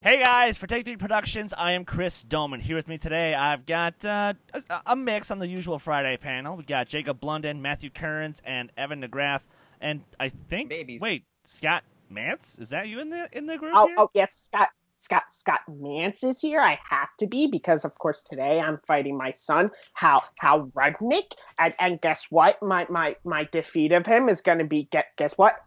Hey guys, for Take 3 Productions, I am Chris Doman. Here with me today, I've got a mix on the usual Friday panel. We got Jacob Blunden, Matthew Kearns, and Evan DeGraff, and I think Babies. wait, Scott Mantz, is that you in the group Oh, here? oh yes, Scott Mantz is here. I have to be because, of course, today I'm fighting my son, Hal Rudnick, and guess what? My defeat of him is going to be guess what?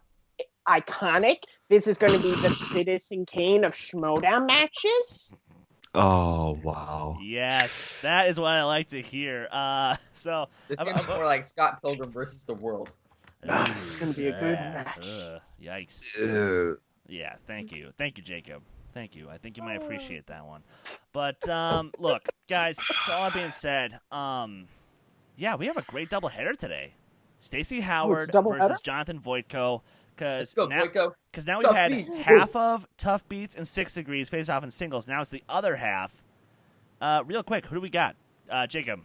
Iconic. This is going to be the Citizen Kane of Schmoedown matches. Oh, wow. Yes, that is what I like to hear. So This is gonna be more like Scott Pilgrim versus the World. This is going to be a good match. Yikes. Ugh. Yeah, thank you, Jacob. Thank you. I think you might appreciate that one. But look, guys. So all that being said, yeah, we have a great doubleheader today. Stacy Howard versus Jonathan Voytko. Let's go, Boyko. Because now we've had half of Tuff Beats and 6 Degrees face off in singles. Now it's the other half. Real quick, who do we got? Jacob.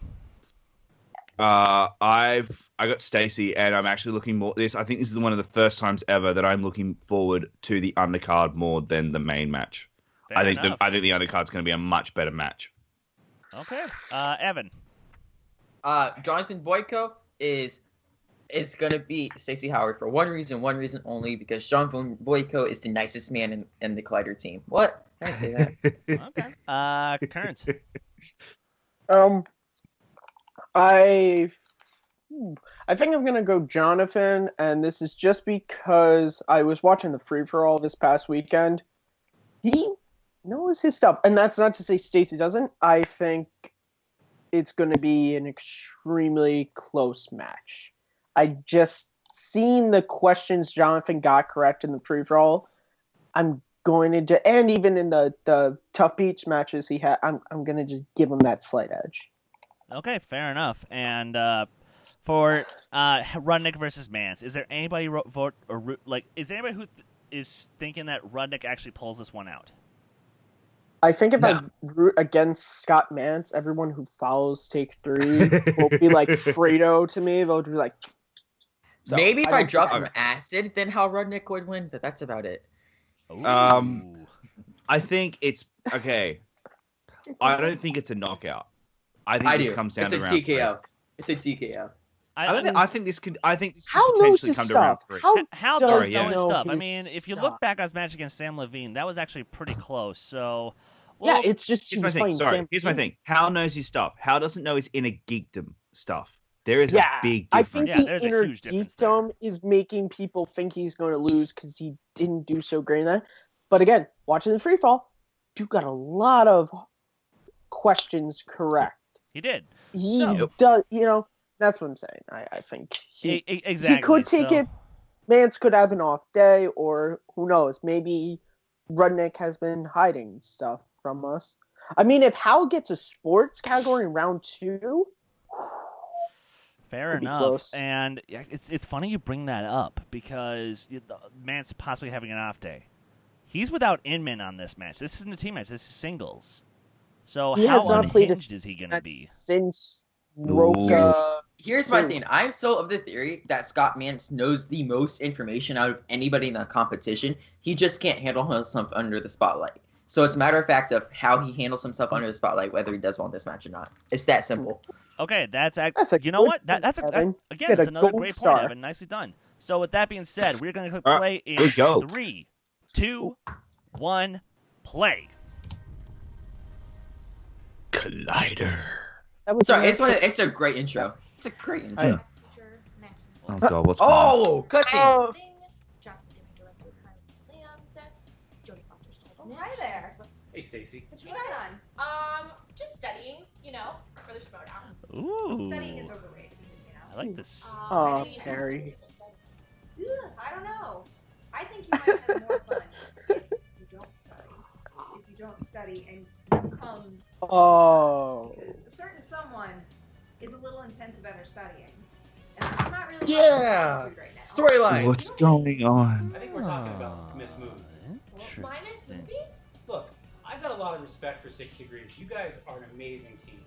I got Stacy, and I'm actually looking more. I think this is one of the first times ever that I'm looking forward to the undercard more than the main match. I think the undercard's going to be a much better match. Okay, Evan. Jonathan Voytko is going to beat Stacy Howard for one reason only, because Jonathan Voytko is the nicest man in the Collider team. What? I didn't say that. Okay. Kearns. I think I'm gonna go Jonathan, and this is just because I was watching the free for all this past weekend. He knows his stuff, and that's not to say Stacy doesn't. I think it's going to be an extremely close match. I just seen the questions Jonathan got correct in the free for all. I'm going to, and even in the Tuff Beach matches he had, I'm going to just give him that slight edge. Okay, fair enough. And for Rudnick versus Mance, is there anybody is there anybody who is thinking that Rudnick actually pulls this one out? I think if I root against Scott Mantz, everyone who follows Take 3 will be like Fredo to me. They'll be like. So, maybe if I drop some acid, then Hal Rudnick would win, but that's about it. Ooh. I think it's okay. I don't think it's a knockout. I think this comes down to round 3. It's a TKO. I think this could Hal potentially come to round 3. Hal does know his stuff. I mean, if you look back on his match against Sam Levine, that was actually pretty close. So, yeah, it's just here's my thing. Here's my thing. Hal knows his stuff. Hal doesn't know his inner geekdom stuff. There is a big difference. I think the inner geekdom is making people think he's going to lose because he didn't do so great in that. But again, watching the free fall, Duke got a lot of questions correct. He did. He does, that's what I'm saying. I think exactly. He could take it. Mance could have an off day, or who knows? Maybe Rudnick has been hiding stuff from us. I mean, if Hal gets a sports category in round 2, fair enough. And it's funny you bring that up because Mance possibly having an off day. He's without Inman on this match. This isn't a team match. This is singles. So how unhinged is he going to be? Since Roka. Here's my thing. I'm so of the theory that Scott Mantz knows the most information out of anybody in the competition. He just can't handle himself under the spotlight. So it's a matter of fact of how he handles himself under the spotlight, whether he does well in this match or not. It's that simple. Okay, you know what? That's another great point, Evan. Nicely done. So with that being said, we're going to play in 3, 2, 1, play. Collider. Sorry, it's a great intro. It's a great intro. Oh God, what's cutscene. Hi there. Hey, Stacy. What you guys on? Just studying, for the Schmoedown. Ooh. Studying is overrated, I like this. Oh, Harry. I don't know. I think you might have more fun if you don't study. If you don't study and you come. Oh. Because a certain someone is a little intense about her studying. And I'm not really right now. Storyline. What's going on? I think we're talking about Miss Movies. My Miss Movies? Look, I've got a lot of respect for 6 Degrees. You guys are an amazing team.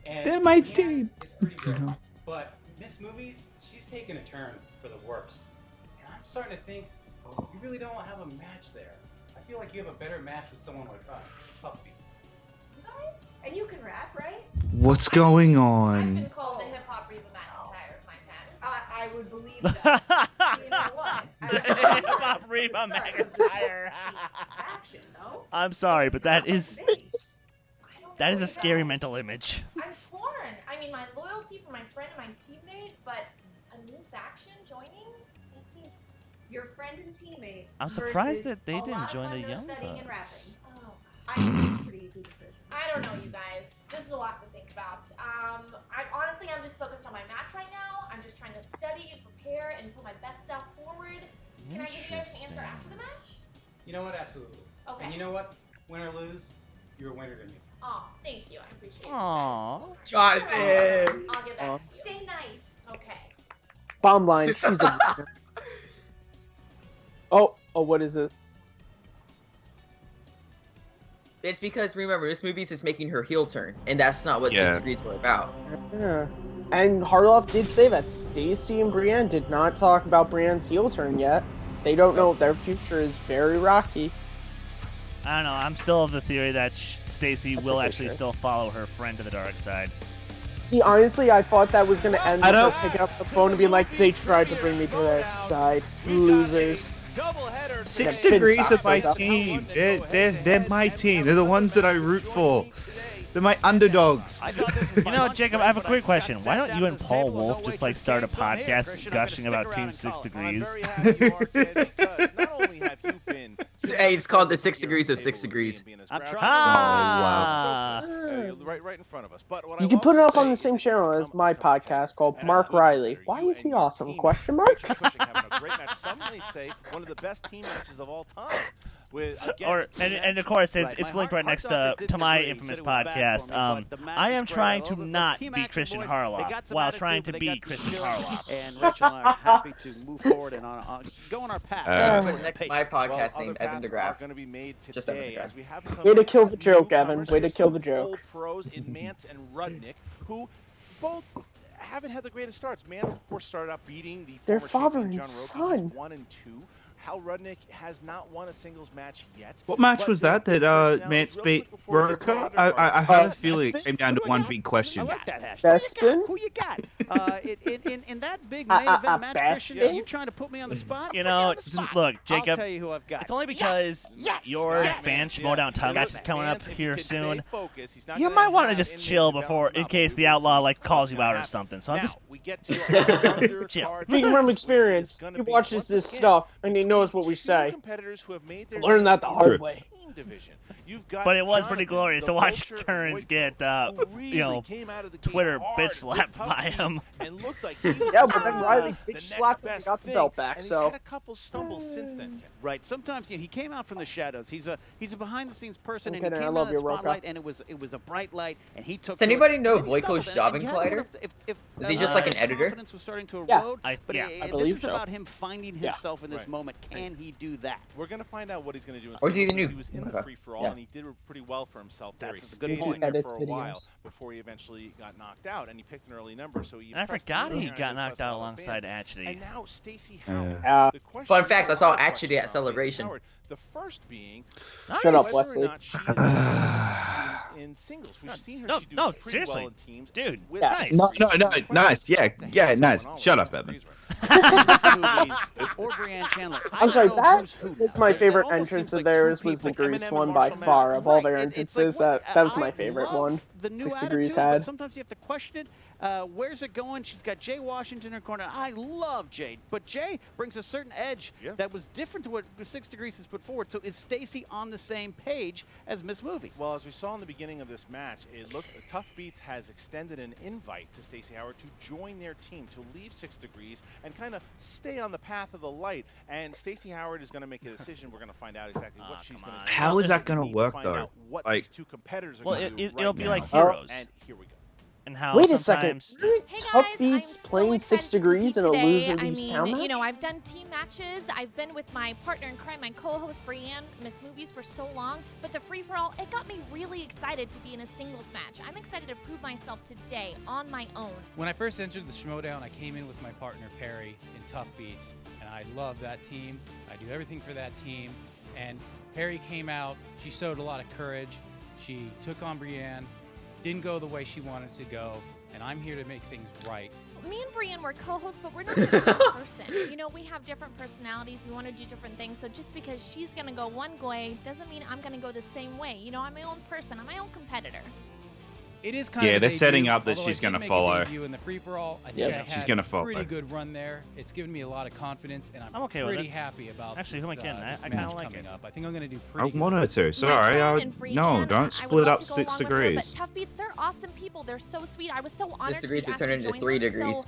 And they're my team. It's pretty good. But Miss Movies, she's taken a turn for the worse. And I'm starting to think you really don't have a match there. I feel like you have a better match with someone like us, Tuff Beats. You guys? And you can rap, right? What's going I've on? been called the hip-hop Reba McEntire of my time. I would believe that. You know what? Hip-hop Reba McEntire. Action, though. I'm sorry, but that is I don't know, a you scary guys. mental image. I'm torn. I mean, my loyalty for my friend and my teammate, but a new faction joining? This is... Your friend and teammate. I'm surprised versus that they a didn't lot of join fun, the no Young studying and Bucks. rapping. Oh, I think it's a pretty easy decision. I don't know, you guys. This is a lot to think about. Honestly, I'm just focused on my match right now. I'm just trying to study and prepare and put my best self forward. Can I give you guys an answer after the match? You know what? Absolutely. Okay. And you know what? Win or lose, you're a winner to me. Oh, thank you. I appreciate it. Aww. Jonathan! I'll give that. Stay nice. Okay. Bomb line. She's a winner. Oh, what is it? It's because, remember, this movie is making her heel turn, and that's not what 6 Degrees were about. Yeah. And Harloff did say that Stacy and Brienne did not talk about Brienne's heel turn yet. They don't know. Their future is very rocky. I don't know. I'm still of the theory that Stacy That's will a good actually choice. still follow her friend to the dark side. See, honestly, I thought that was going to end I with her don't- picking up the phone and being like, they tried to bring me to their side. Losers. 6 Yeah, Degrees Finn are my Stock's up. team. They're my team. They're the ones that I root for. They're my underdogs. You know, Jacob, I have a quick question. Why don't you and Paul Wolf just like start a podcast gushing about Team 6 Degrees? Hey, it's called the 6 Degrees of 6 Degrees. I'm trying Ah. right in front of us. But what You I can will put it also up on say the is same that channel you as my come ahead, podcast called and Mark I'm good Riley. there. Why You is he and your awesome? team Question are mark? pushing, having a great match. Some may say one of the best team matches of all time. And of course, it's linked right next to my infamous podcast. I am trying to not be Christian Harloff while trying to be Christian Harloff. And Rachel and I are happy to move forward and go on our path. Put next my podcast named Evan DeGraff. Going to be made Just Evan today DeGraff. as we have some Way to kill the joke, Evan. newcomers. Way to Here's kill some the joke. old pros in Mance and Rudnick who both haven't had the greatest starts. Mance, of course, started out beating the Their former father champion and John Roque. son. He's 1 and 2. Hal Rudnick has not won a singles match yet. What match was that Mance beat Boyko? I have a feeling it came down to one big I question. like that hashtag. Destin? Who you got? In that big main event match, Christian, Bastion? you trying to put me on the spot? You Put me know, on the spot. look, I'll Jacob, tell you who I've got. it's only because your fan Schmoedown Tuff match is coming up here soon. You might want to just chill before, in case the outlaw like calls you out or something. So I'm just we get to our Chill. undercard Speaking from match, experience, which is gonna he be, watches once this again, stuff and he knows what we two say. competitors who have made their Learn that names the in hard the way. team division. You've got But it was pretty Jonathan, glorious the to watch vulture of Kearns Boyko, get, who you know, really came out of the gate Twitter hard bitch with slapped tough by beats him. and looked like he was Yeah, but then the Riley bitch next slapped him and best got the thing, belt back, and he's so. had a couple stumbles since then. Right. Sometimes he came out from the shadows. He's a behind the scenes person, Okay, and he I came love out of the you, Roca. spotlight, and it was a bright light, and he took. Does anybody know and he stumbled, Boyko's jobbing you had to wonder collider? if Is he just like an editor? Confidence was starting to Yeah. erode. But Yeah, I this believe is so. about him finding Yeah. himself in this Right. moment. Can he do that? We're going to find out what he's going to do. In Or is he the singles. new- He was in okay. the free-for-all, Yeah. and he did pretty well for himself there. That's He a good stayed point. in there Edits for a videos. while before he eventually got knocked out, and he picked an early number, so he And I impressed forgot me he and got impressed knocked a out lot of fans. alongside Atchity. And now Stacy Howard. Yeah. The question Fun is facts, I a saw lot of Atchity questions at on Stacy Celebration. Howard. The first being Shut up, whether Wesley. or not she is going to succeed in singles. We've seen her No, she do no, pretty seriously. well in teams. Dude, with Yeah. nice. No, nice. Yeah, nice. Shut up, Evan. These movies, or Brianne Chandler. I I'm sorry, don't know that who's who was now. my It favorite almost entrance seems of like theirs two was the people. Grease Eminem one and by Marshall far. Of all Right, their it's entrances, like, that was I my favorite love one. The new 6 Degrees attitude, but had. sometimes you have to question it. Where's it going? She's got Jay Washington in her corner. I love Jay, but Jay brings a certain edge that was different to what 6 Degrees has put forward. So is Stacy on the same page as Miss Movies? Well, as we saw in the beginning of this match, it looked Tough Beats has extended an invite to Stacy Howard to join their team, to leave 6 Degrees and kind of stay on the path of the light. And Stacy Howard is going to make a decision. We're going to find out exactly what she's come going on. to do. How is that We gonna need to work, find though? out what Like- these two competitors are Well, going to do it'll right be now. like Heroes. And here we go. And how Wait a second. sometimes Hey Tough guys, Beats I'm so playing 6 excited to Degrees in a compete loser today. I leaves mean, town you know, match? I've done team matches. I've been with my partner in crime, my co-host Brianne, Miss Movies for so long. But the free-for-all, it got me really excited to be in a singles match. I'm excited to prove myself today on my own. When I first entered the Schmoedown, I came in with my partner Perry in Tough Beats, and I love that team. I do everything for that team, and Harry came out. She showed a lot of courage. She took on Brienne. Didn't go the way she wanted to go. And I'm here to make things right. Me and Brienne were co-hosts, but we're not the same person. You know, we have different personalities. We want to do different things. So just because she's going to go one way doesn't mean I'm going to go the same way. You know, I'm my own person. I'm my own competitor. It is kind of a they're debut, setting up that although she's I did going to make a follow. debut in the free-for-all. I think I she's had going to a follow. pretty good run there. It's given me a lot of confidence, and I'm okay with pretty it. happy about Actually, this, who am I kidding? this I kinda match like coming it. up. I think I'm going to do I pretty good. wanted to. Sorry. No, don't split up 6 degrees. But Tuff Beats, they're awesome people. They're so sweet. I was so honored 6 to degrees be would asked turn to into join 3 them, degrees. So,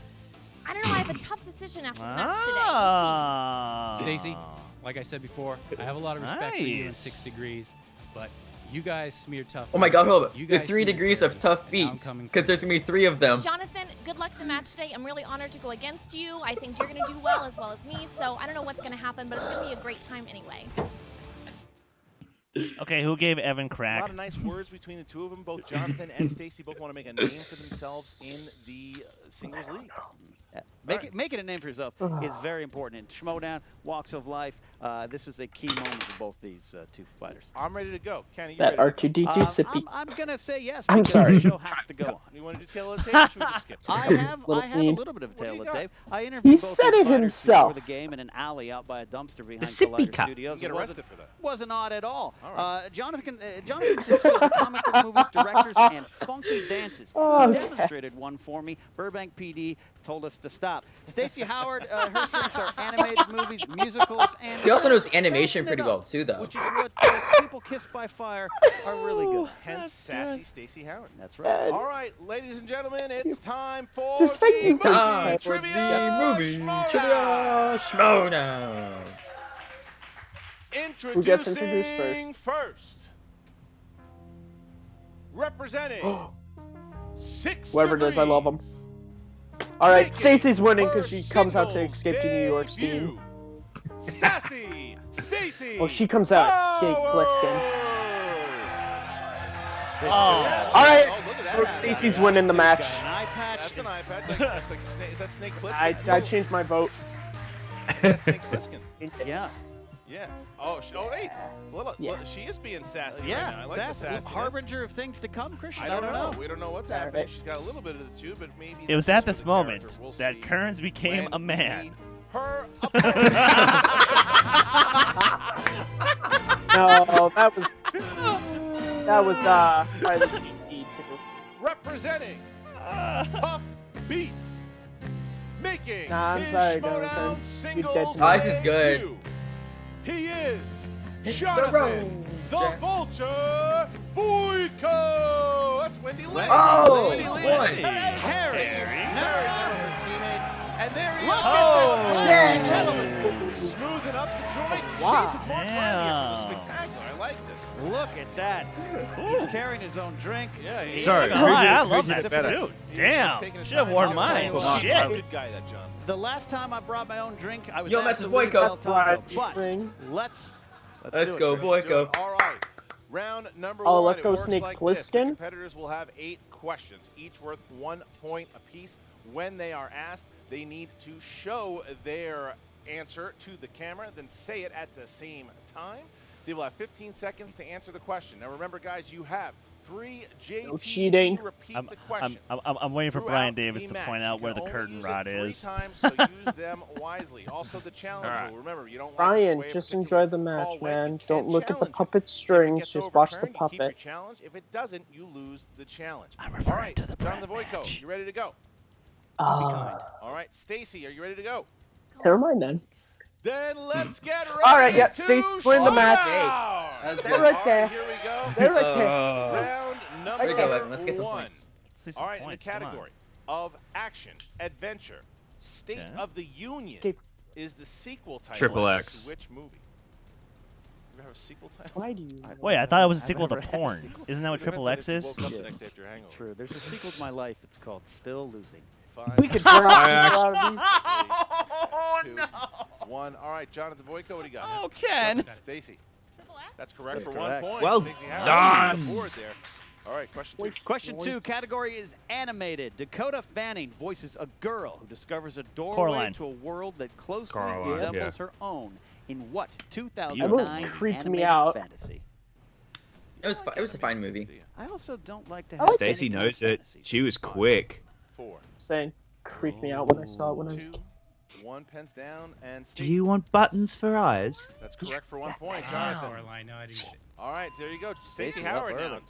I don't know. I have a tough decision after the match today. Ah. Stacy, like I said before, I have a lot of respect for you in 6 degrees, but you guys smeared Tuff. Oh my God, hold up. You The guys 3 smeared degrees of Harry, tough and now I'm beats. coming Because for there's going to be 3 of them. Jonathan, good luck the match today. I'm really honored to go against you. I think you're going to do well as me. So I don't know what's going to happen, but it's going to be a great time anyway. Okay, who gave Evan A crack? lot of nice words between the two of them. Both Jonathan and Stacy both want to make a name for themselves in the singles league. Making a name for yourself is very important. In Schmoedown, walks of life, this is a key moment for both these two fighters. I'm ready to go. Kenny, you That ready? R2D2 sippy. I'm gonna say yes I'm because sorry. the show has to go on. You want to do tail of the tape or should we just skip? I have Little a fiend. little bit of a What do tail you of the got? tape. I interviewed He both said these it fighters himself. before the game in an alley out by a dumpster behind sippy Collider cup. Studios. You get It arrested for that. wasn't odd at all. All right. Jonathan's skills in comic book movies, directors, and funky dances. He demonstrated one for me. Burbank PD told us to stop. Stacey Howard, her strengths are animated movies, musicals, and He also knows animation sassing pretty it well up, too, though. which is what People Kissed by Fire are really good. Hence sassy Stacy Howard. That's right. All right, ladies and gentlemen, it's time for Just the make me movie time for trivia the movie Schmoedown. Schmoedown. Who gets introduced Introducing first, representing 6 Whoever it is, I love him. degrees, All right, making Stacy's winning because her she comes out to singles Escape to New York's debut, team. Sassy Stacy. Well, she comes out Escape Pliskin. Oh. All right, Oh, look at that. so Stacy's winning the match. Got an eye patch. That's an eye patch. That's like Snake. Is that Snake Plissken? I changed my vote. That's Snake Plissken. Yeah. Yeah. Oh, hey. She is being sassy Yeah, right now. I like the sassy. sassiness. Harbinger of things to come, Christian. I don't know. know. We don't know what's All happening. right. She's got a little bit of the two, but maybe. It was this at is this the moment character. We'll that see Kearns became when a we man. meet her opponent. No, that was probably the GD too. Representing Tuff Beats, making Nah, I'm his sorry, Schmoedown Jonathan. You singles dead Oh, this is good. debut. He is Hit the Jonathan road, the Jack. Vulture Voyko. That's Wendy Lee. Oh, Wendy Lee. boy. Harry. Her teammate. And there he is. Oh, ladies and gentlemen, smoothing up the joint. Wow. Shades of Mark Ryan here for the spectacular. I like this. Look at that. He's carrying his own drink. Yeah, he Sorry, Oh, who did- I who love did that it better? suit. He's Damn. taking his Should have time. worn I'll tell mine. you what, Shit. Good guy, that John. The last time I brought my own drink, I was Yo, asked Mrs. to leave Boyko. El Taco. Right, But ring. let's Let's do go, it. Let's do Boyko. it. All right. Round number Oh, one. let's It go works Snake like this. The Plissken. competitors will have 8 questions, each worth 1 point apiece. When they are asked, they need to show their answer to the camera, then say it at the same time. They will have 15 seconds to answer the question. Now remember, guys, you have 3 JT. No cheating. Repeat I'm, the questions. I'm waiting for throughout Brian Davis the to match. point out You where can the only curtain use it rod 3 is. times, so use them wisely. Also, the challenge All right. rule. Remember, you don't want Brian, to just away a enjoy the particular match, call when man. you Don't can look at the challenge it. puppet If it strings, gets just watch the overturned, you keep your puppet. challenge. If it doesn't, you lose the challenge. I'm All referring right, to the Jonathan Brad Voytko, match. you ready to go? All right, Stacy, are you ready to go? Never mind then. Then let's get ready All right, yeah, to Stacy, win the match. Schmoedown. That's They're good. right All there. right, here we go. They're right there. Round There number you go, Evan. Let's get some 1. points. See some All right, points, in the come on. category of action, adventure, State Okay. of the Union Okay. is the sequel title Triple to X. which movie? You ever have a sequel title? Why do you? Wait, I thought it was a I've sequel to never had a porn. sequel. Isn't that what It Triple depends X on if is? you woke up Yeah. the next day after your hangover. True. There's a sequel to my life. It's called Still Losing. Fine. We could drop I a lot of these. Oh, 2, no. 1. All right, Jonathan Voytko, what do you got? Oh, Ken. Stacy. Triple X? That's correct That's for correct. 1 point. Well Stacey Howard done. on the board there. All right, question 2. Question 2, category is animated. Dakota Fanning voices a girl who discovers a doorway Coraline. to a world that closely Coraline, resembles yeah. her own. in what That 2009 movie creeped me animated out. fantasy? It was a fine movie. I also don't like to I have like Stacy anything knows it. fantasy. She was quick. 4, Saying creeped me out when I saw it when I was. 2, 1, pens down, and Do Stacy. you want buttons for eyes? That's correct for 1 point. Oh, Jonathan. Caroline, no, I didn't get it. All right, there you go. Stacy Stacy Howard up now, early.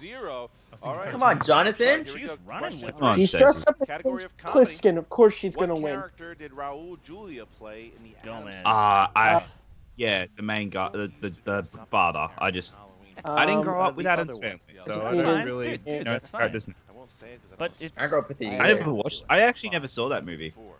2-0. was All thinking right. Come on, Jonathan. Here we She's go. running Question with three. Come on, She's Stacy. dressed up Category as of comedy. Pliskin. Of course she's What gonna win. character did Raul Julia play in the Gomez. Addams Yeah, the main guy, the father. I didn't Um, grow up with the Adam's other one. family, Yeah. so Just I need don't to- really Dude, know that's the fine. characters. I won't say it because But it's I grew up with the. I never watched. I actually never saw that movie. 4,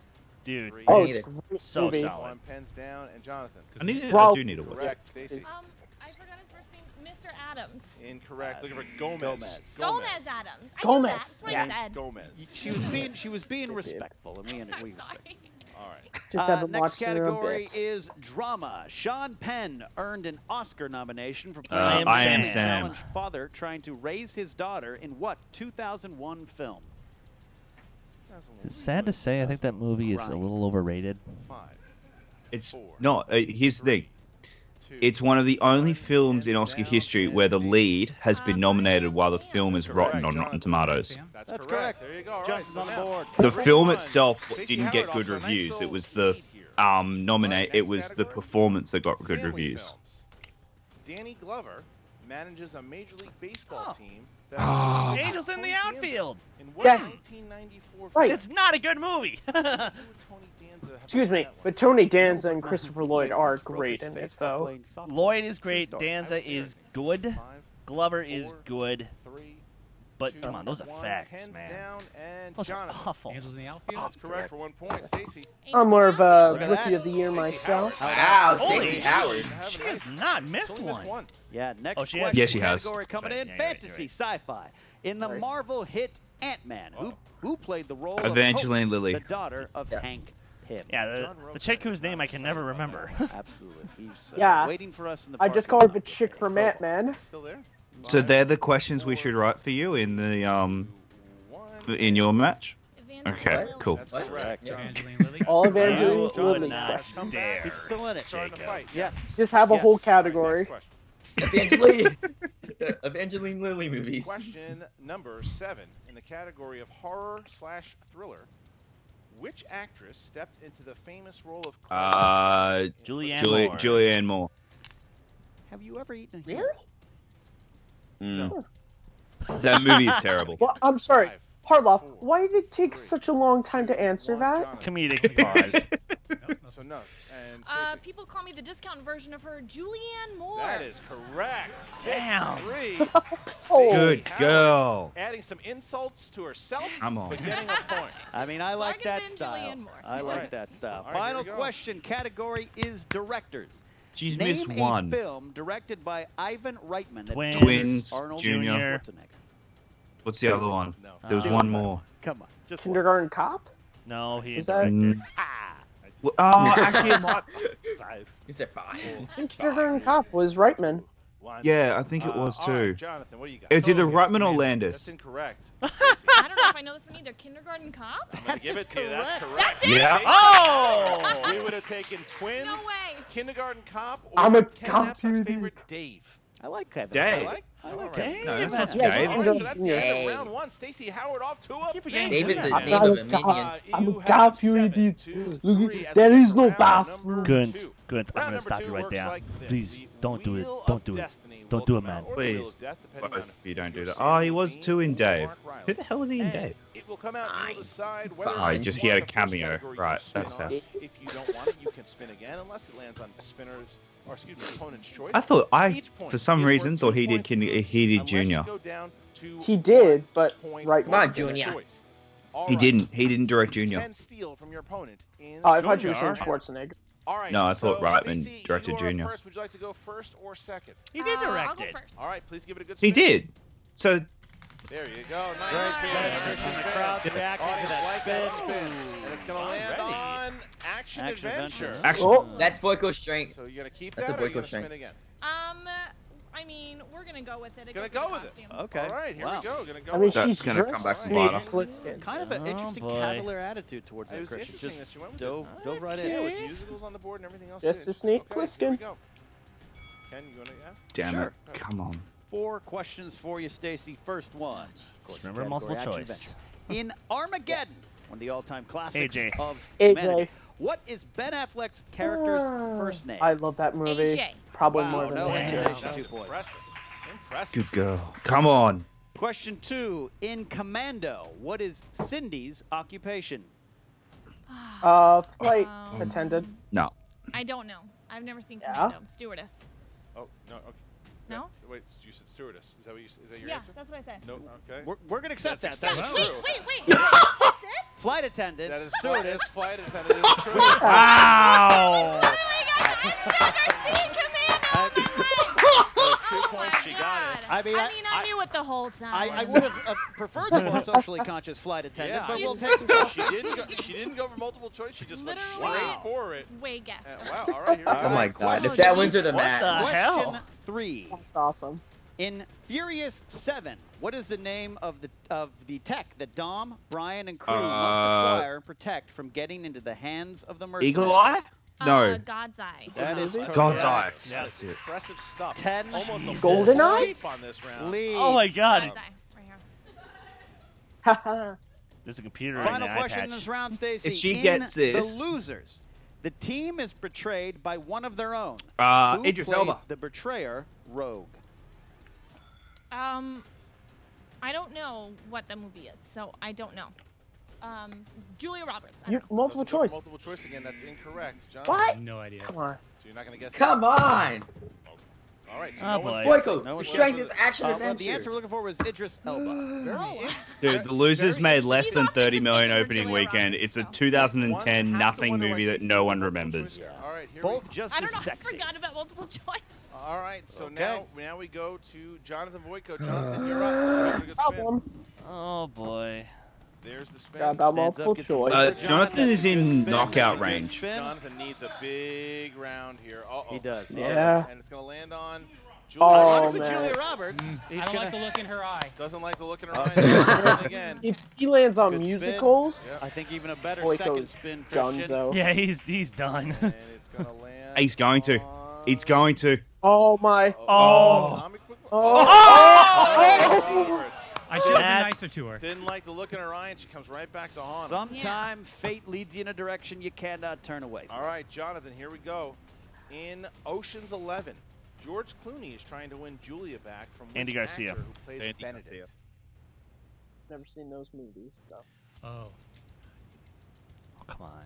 dude. Oh, Me it's a great So movie. solid. 1, pens down, and Jonathan. I Well- do need to watch it. Correct, Stacy. I forgot his first name, Mr. Adams. Incorrect. Looking for Gomez. Gomez Adams. I Gomez. knew that. That's what Yeah. I said. Gomez. She was being respectful, and we I'm respect. sorry. All right. Just haven't Next watched it in a category bit. is drama. Sean Penn earned an Oscar nomination for I playing Am a Sam. challenged father trying to raise his daughter in what 2001 film? It's sad to say, I think that movie is a little overrated. 5, It's 4, not. Here's the thing. 2, It's one of the only films in Oscar history where the lead has been nominated while the film is rotten on Rotten Tomatoes. That's correct. correct. There you go. All right, Johnson's so on the now, board. The three film one. itself Stacey didn't get Howard good off to a nice reviews. It little was the lead here. nominate. Next It was the category? performance that got good Family reviews. films. Danny Glover manages a Major League Baseball Oh. team that Oh. includes Angels in the Tony Danza outfield. in what Yes. 1994 Right. film? It's not a good movie. Who would Tony Danza have Excuse been me, in that but one? Tony Danza and Christopher Lloyd are great in it, though. Playing softball. Lloyd is great. story. Danza is good. 5, Glover is 4, good. 3, But 2, come on, those 1, effects, pens man. down, and Those are Jonathan. awful. Angels in the outfield. That's correct for 1 point. Stacy. I'm more of a Look at rookie that. of the year Stacey myself. Howard. Wow, Holy Stacey Howard. She has not missed Only missed one. one. Yeah, next Oh, she has? question. Yes, she has. Category coming in, Right, yeah, you're right, fantasy, you're sci-fi. In the Right. Marvel hit Ant-Man, who played the role Evangeline of Hope, Lilly. the daughter of Yeah. Hank Pym. Yeah, the chick whose name I can never remember. Absolutely. He's Yeah. waiting for us in the I parking just called lot. the chick from Ant-Man. Still there? So they're the questions we should write for you in the in your match. Okay, cool. That's What? correct. Yeah. Evangeline Lilly. All You Evangeline would Lilly not questions. dare. He's still in it. Starting to Jacob. fight. Yes. Just have a whole Yes. category. Next question. Evangeline, Evangeline Lilly movies. Question number 7 in the category of horror/thriller. Which actress stepped into the famous role of Clarice? Julianne Moore. Julianne Moore. Have you ever eaten a Really? Mm. That movie is terrible. Well, I'm sorry. 5, Harloff, 4, why did it take 3, such a long time to 2, answer 1, that? Jonathan. Comedic pause. So no. And Uh, Stacey. people call me the discount version of her, Julianne Moore. That is correct. Damn. 6-3. Oh. Good Howard girl. Adding some insults to herself, Come on. but getting a point. I mean, I like Bargain that bin style. Julianne Moore. I All like right. that style. All right, here Final we go. question category is directors. She's Name missed a one. film directed by Ivan Reitman that Twins. features Twins, Arnold Junior. Schwarzenegger. What's the other one? No. There was Uh, one more. Come on, just one. Kindergarten Cop? No, he Is didn't that- direct it. Mm. Ah, Well, oh, actually, it might. 5, He said 5. I think Kindergarten Cop was Reitman. 1. Yeah, I think it was all right, too. Jonathan, what do you got? It was either Totally Reitman or That's Landis. incorrect. I don't know if I know this one either. Kindergarten Cop? I'm gonna give it to you. That's correct. correct. That's it? Yeah. Stacey, Oh! We would have taken Twins, No way. Kindergarten Cop, or I'm a Ken cop, Knapsack's dude. favorite Dave. I like Kevin. Dave. I like Dave. Kevin. No, that's not Yeah, Dave. All right, so that's the Yeah. end of round 1. Stacey Howard off to a Keep big forgetting David's Yeah. the I'm name not of a a cop. minion. I'm you a have cop, you 7 idiot. to Look, 3 as there we is get no to round bathroom. number Gunt, 2. Gunt, I'm Round gonna number stop 2 you right works there. like this. Please, The don't do it. Wheel Don't of do it. Destiny Don't will do it, come out, man. or the Wheel Please. of Death, depending on You don't if do you're that. Sam Oh, he was Levine too in or Dave. Mark Riley. Who the hell is he in And Dave? it will come out and you'll decide whether Oh, you just want he had a the first cameo. category you Right, spin that's on. fair. If you don't want it, you can spin again unless it lands on spinner's, or excuse me, opponent's choice. I thought Each point for some is worth reason 2 thought he did points apiece he did unless you Junior. go down to He did, 1 but point right for now. the Junior. choice. All He right. didn't. He didn't direct You Junior. can steal from your opponent in Oh, I thought you were saying Junior. Schwarzenegger. All right. No, I thought so, Reitman Stacey, directed you are up Junior. First. Would you like to go first or second? He did I'll direct go it. first. All right, please give it a good spin. He did. So There you go. Nice Great spin. spin. Nice Christian, the spin. crowd's reacting to Audience that like that spin. spin. And it's going to land Already. on Action Action Adventure. Adventure. action. Oh, That's Boyko's strength. So you're going to keep That's that a or you're Boyko going to spin strength. again? I mean, we're gonna go with it. It Gonna goes go with with the it. costume. Okay. All right, here we go. Gonna go. I mean, with it. she's gonna come dressed back Snake bottom. Plissken. Kind of an Oh, interesting boy. cavalier attitude towards It that, was Christian. interesting Just that she went with dove right Yeah, in. with musicals on the board and everything else. Just too. a Snake Okay, here we Plissken. go. Ken, you want to ask? Damn Sure. it! Come on. 4 questions for you, Stacy. First one. Of course, Remember category multiple action choice. adventure. In Armageddon, one of the all-time classics AJ. of AJ. humanity. What is Ben Affleck's character's first name? I love that movie. AJ. Probably Wow, more than no that. hesitation. That's 2 points. impressive. Impressive. Good girl. Come on. Question 2. In Commando, what is Cindy's occupation? Flight Um, attendant. No. I don't know. I've never seen Yeah? Commando. Stewardess. Oh no. Okay. No? Wait, you said stewardess. Is that what you? Is that your Yeah, answer? that's what I said. No. Okay. We're going to accept That's that. acceptable. That's True. Wait. That's it? Flight attendant. That is stewardess. flight attendant is true. Wow! Oh my god, I've never seen Commando! Those 2 Oh points, my she got it. God. I mean, I knew it the whole time. I would have preferred the more socially conscious flight attendant, Yeah. but we'll She's- take some She didn't go for multiple choice. She just went Literally. straight for it. Way guess. Wow. All right. Here we go. Oh my god! question- If that wins her the What match. the Question hell? 3. That's awesome. In Furious 7, what is the name of the tech that Dom, Brian, and crew must acquire and protect from getting into the hands of the mercenaries? Eagle Eye? No. God's Eye. That is correct. God's Eye. Yes. That's it. Impressive stuff. 10 Almost a Golden full Eye? sweep on this round. lead. Oh my god! God's Eye. Right here. Haha. There's a computer Final in the eye question in patch. this round, Stacy. If she In gets this- the losers, the team is betrayed by one of their own. Who Idris played Elba. the betrayer, Rogue? I don't know what the movie is, so I don't know. Julia Roberts. I You, don't know. multiple Doesn't go for choice. Multiple choice again. That's incorrect. John. What? No idea. Come on. So you're not gonna guess. Come on! All right. So Oh, no one's boy. guessing. Boyko, No your one's strength guessing. is action Well, the adventure. answer we're looking for was Idris Elba. Very Dude, the losers very made less He's than often 30 million mistaken for opening Julia weekend. Roberts, It's a so. 2010 One has to nothing wonder movie why that Stacey no got one multiple remembers. choice. All right. Here Both we just I as don't know. sexy. I forgot about multiple choice. All right. So Okay. now we go to Jonathan Voytko. Jonathan, you're up. Have a good spin. Problem. Oh boy. There's the spin. Got about Stands up, multiple gets the point choice. for Jonathan is That's a good in spin. knockout That's a good range. spin. Jonathan needs a big round here. Uh-oh. He does. Yeah. And it's going to land on Oh, Julia. With man. Julia Roberts. I don't like the look in her eye. Doesn't like the look in her Okay. eye. Again. If he lands on Good spin. musicals, Yeah. I think even a better Boyko's second spin, Christian. Gunzo. Yeah, he's done. And it's going to land. He's going to. on- It's going to. Oh my. Oh. Comic book- Oh. Roberts. I should have been That's- nicer to her. Didn't like the look in her eye, and she comes right back to haunt him. Sometime fate leads you in a direction you cannot turn away from. All right, Jonathan, here we go. In Ocean's 11, George Clooney is trying to win Julia back from which Andy Garcia. actor who plays Andy Benedict? Garcia. Never seen those movies. So. Oh, Oh, come on.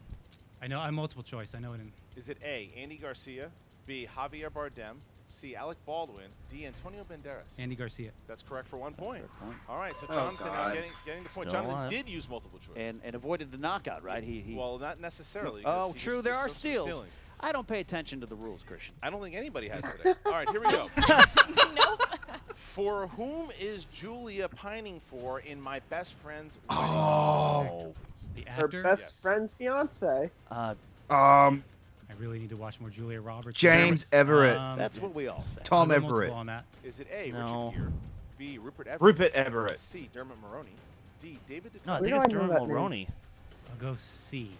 I know. I'm multiple choice. I know it. Is it A, Andy Garcia, B, Javier Bardem, C, Alec Baldwin, D, Antonio Banderas? Andy Garcia. That's correct for 1 point. Fair point. All right, so Oh, Jonathan now God. getting the point. Still Jonathan alive. did use multiple choice. And avoided the knockout, right? He well, not necessarily. Oh, because he true. just- There just are took some steals. stealings. I don't pay attention to the rules, Christian. I don't think anybody has today. All right, here we go. Nope. For whom is Julia pining for in My Best Friend's Wedding? Oh. The Her actor. best Yes. friend's fiance. I really need to watch more Julia Roberts. James Everett. That's what we all say. Tom I'll go multiple Everett. on that. Is it A, No. Richard Gere, B, Rupert Everett, Rupert Everett. C, Dermot Mulroney, D, David No, I Duchovny? think do it's I know Dermot that name? Mulroney. I'll go C.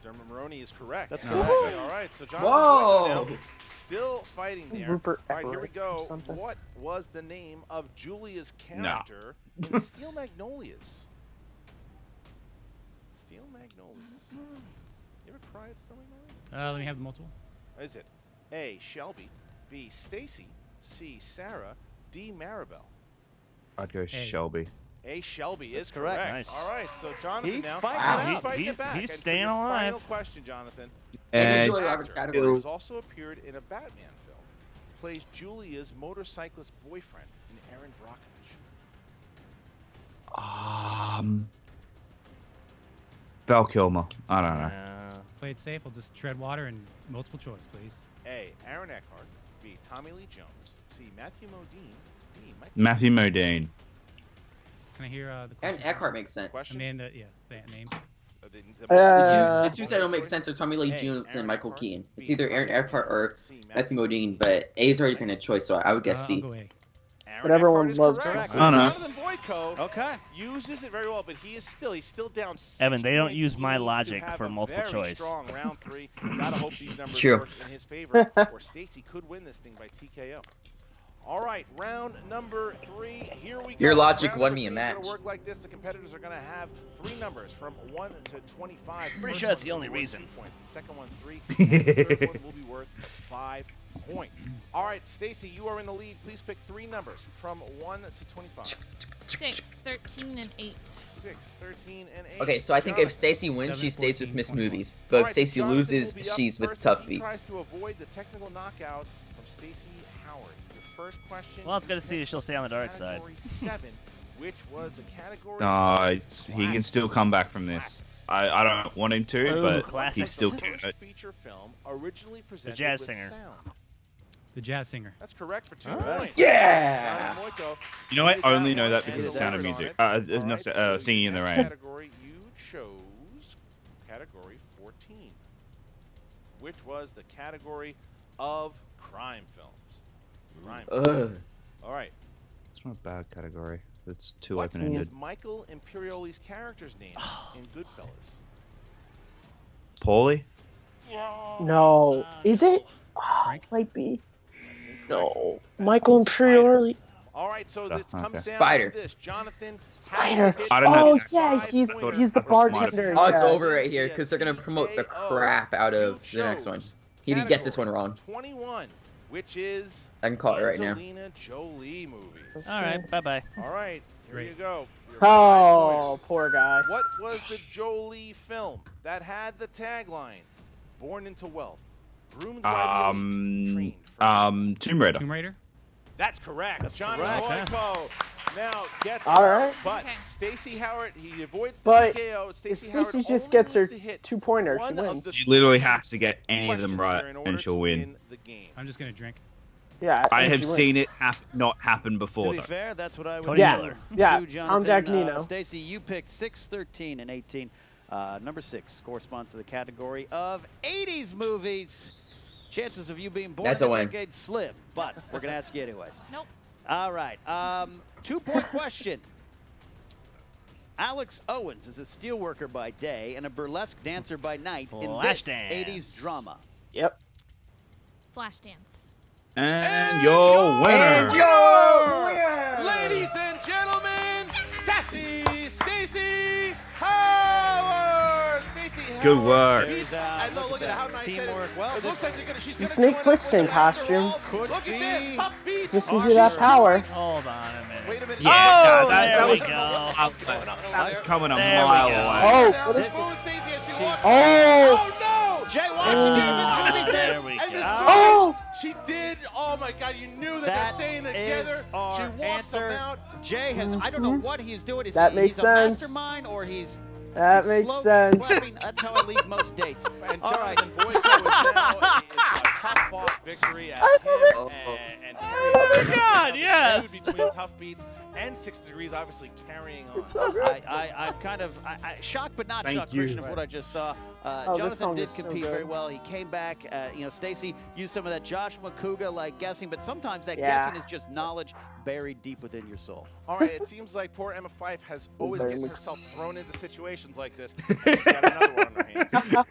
Dermot Mulroney is correct. That's All correct. right, all right, so Jonathan Whoa! Voytko now still fighting there. Rupert All right, here we Everett go. or something. What was the name of Julia's character in Steel Magnolias? Steel Magnolias. You ever cry at Steel Magnolias? Let me have the multiple. Is it A, Shelby, B, Stacy, C, Sarah, D, Maribel? I'd go Shelby. A, Shelby is correct. correct. Nice. All right, so Jonathan He's now fighting Wow, it he's out. fighting He- it back. he's And for staying your alive. Final question, Jonathan. And And Julia Roberts Who category. has also appeared in a Batman film, plays Julia's motorcyclist boyfriend in Aaron Brockovich. Val Kilmer. I don't know. Play it safe. We'll just tread water and multiple choice, please. A, Aaron Eckhart, B, Tommy Lee Jones, C, Matthew Modine, D, Mike. Matthew Modine. Can I hear the And question? Eckhart makes sense. Question? I mean, the names. The two that don't make sense are Tommy Lee Jones and Michael Keaton. It's either Aaron Eckhart or Matthew Modine, but A's already been a choice, so I would guess C. I'll go A. But everyone loves correct. Chris. I don't know. Jonathan Voytko uses it very well, but he's still down 6 Evan, they don't points. use He my needs to logic have for a multiple very choice. Strong round 3. Gotta hope these numbers True. work in his favor, or Stacy could win this thing by TKO. All right, round number 3. Here we go. Your logic round won number me a 3 is match. gonna work like this. The competitors are going to have 3 numbers from 1 to 25. Pretty First sure that's one's the only gonna be worth reason. 2 points. The second one 3. And the third one will be worth 5 points. All right, Stacy, you are in the lead. Please pick 3 numbers from 1 to 25. 6, 13, and 8. 6, 13, and 8. Okay, so I think if Stacy wins, 7, she stays with 14, Miss 21. Movies. But All if right, Stacy Jonathan loses, will be up she's with first as Tough he Beats. tries to avoid the technical knockout from Stacy Howard. Your first question. Well, it's good to see she'll stay on the dark side. Category 7, which was the category. He can still come back from this. I don't want him to, Ooh, but classic. he's still The good. first feature film originally presented jazz with singer. sound. The jazz singer. That's correct for 2 Alright. points. Yeah! Jonathan Voytko, You know what? you I did only that know one that because and of Sound of delivered Music. on it. There's no All right, so Singing in the next Rain. Category you chose category 14, which was the category of crime films. Crime films. Ugh. All right. It's not a bad category. It's too What open-ended. is Michael Imperioli's character's name in Goodfellas? Paulie? No. Is it? Oh, Frank? might be. That's incorrect. No. Michael Imperioli. All right, so this Okay. comes down Spider. to this. Jonathan has Spider. to hit I don't know. Oh, a yeah, he's five-pointer. the bartender. Oh, it's yeah. over right here because they're gonna promote the crap out of the next one. He guessed this one wrong. 21, which is I can call it right now. Angelina Jolie movies. All right, bye-bye. All right, here Great. you go. Your Oh, poor guy. 5 points. What was the Jolie film that had the tagline, "Born into Wealth, groomed by the elite, trained for..." Tomb Raider. Tomb Raider. That's correct. That's Jonathan correct. Voytko now gets All it. right. But Okay. Stacy Howard, he avoids the But TKO. If Stacey Howard Stacy just only gets her needs to hit 2-pointer, she one of wins. the She literally 3 has to get any of them questions right, here in order and she'll to win. the game. I'm just gonna drink. Yeah. I think have she wins. seen it not happen To before, be though. fair, that's what I would Cody Yeah. Miller. Yeah. To Jonathan, I'm Jack Nino. Stacy, you picked 6, 13, and 18. Number 6 corresponds to the category of 80s movies. Chances of you being born That's in a the win. decade slim, but we're going to ask you anyways. Nope. All right. 2-point question. Alex Owens is a steelworker by day and a burlesque dancer by night in this Flashdance. 80s drama. Yep. Flashdance. And your winner. Ladies and gentlemen, sassy Stacy Howard. Stacy Howard. Good work. There's, I know, look at how nice that teamwork. is. Well, It looks like she's gonna Snake join us Plissken with the master costume. roll. Could Look be. at this, Tough Beats. Just Oh, gives you that she's power. Hold on a minute. Wait a minute. Yeah, Oh, there that we was go. That was coming a There we mile go. away. Oh, Now what the is food, Stacey, as she walks. Oh. Oh no! Jay Ah, Washington. there we And Miss go. Movies, Oh. she did. Oh my God! You knew that they're That staying is together. our She walks them answer. out. Jay has, I don't know what he's doing. Is That he, makes he's sense. a mastermind or he's That makes slow sense. clapping. That's how I leave most dates. And All right. Jonathan Voytko is now a tough-fought victory as him and Harry. Oh my God, yes. Between Tough Beats and 6 Degrees, obviously carrying on. So good. I'm kind of shocked, but not Thank shocked, you. Christian, of what I just saw. this Jonathan song did is so compete good. very well. He came back. Stacy used some of that Josh McCouga-like guessing, but sometimes that Yeah. guessing is just knowledge buried deep within your soul. All right, it seems like poor Emma Fife has always very getting much- herself thrown into situations like this. And she's got another one on her hands right now.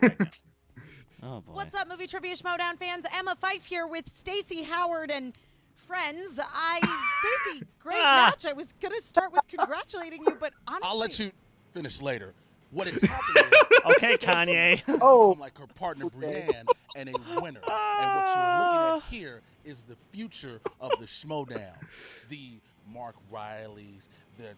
Oh boy. What's up, Movie Trivia Schmoedown fans? Emma Fife here with Stacy Howard and friends. Stacy, great match. I was going to start with congratulating you, but honestly. I'll let you finish later. What has happened is Okay, Kanye. Oh. I'm like her partner Brienne and a winner. And what you're looking at here is the future of the Schmoedown. The Mark Rileys, the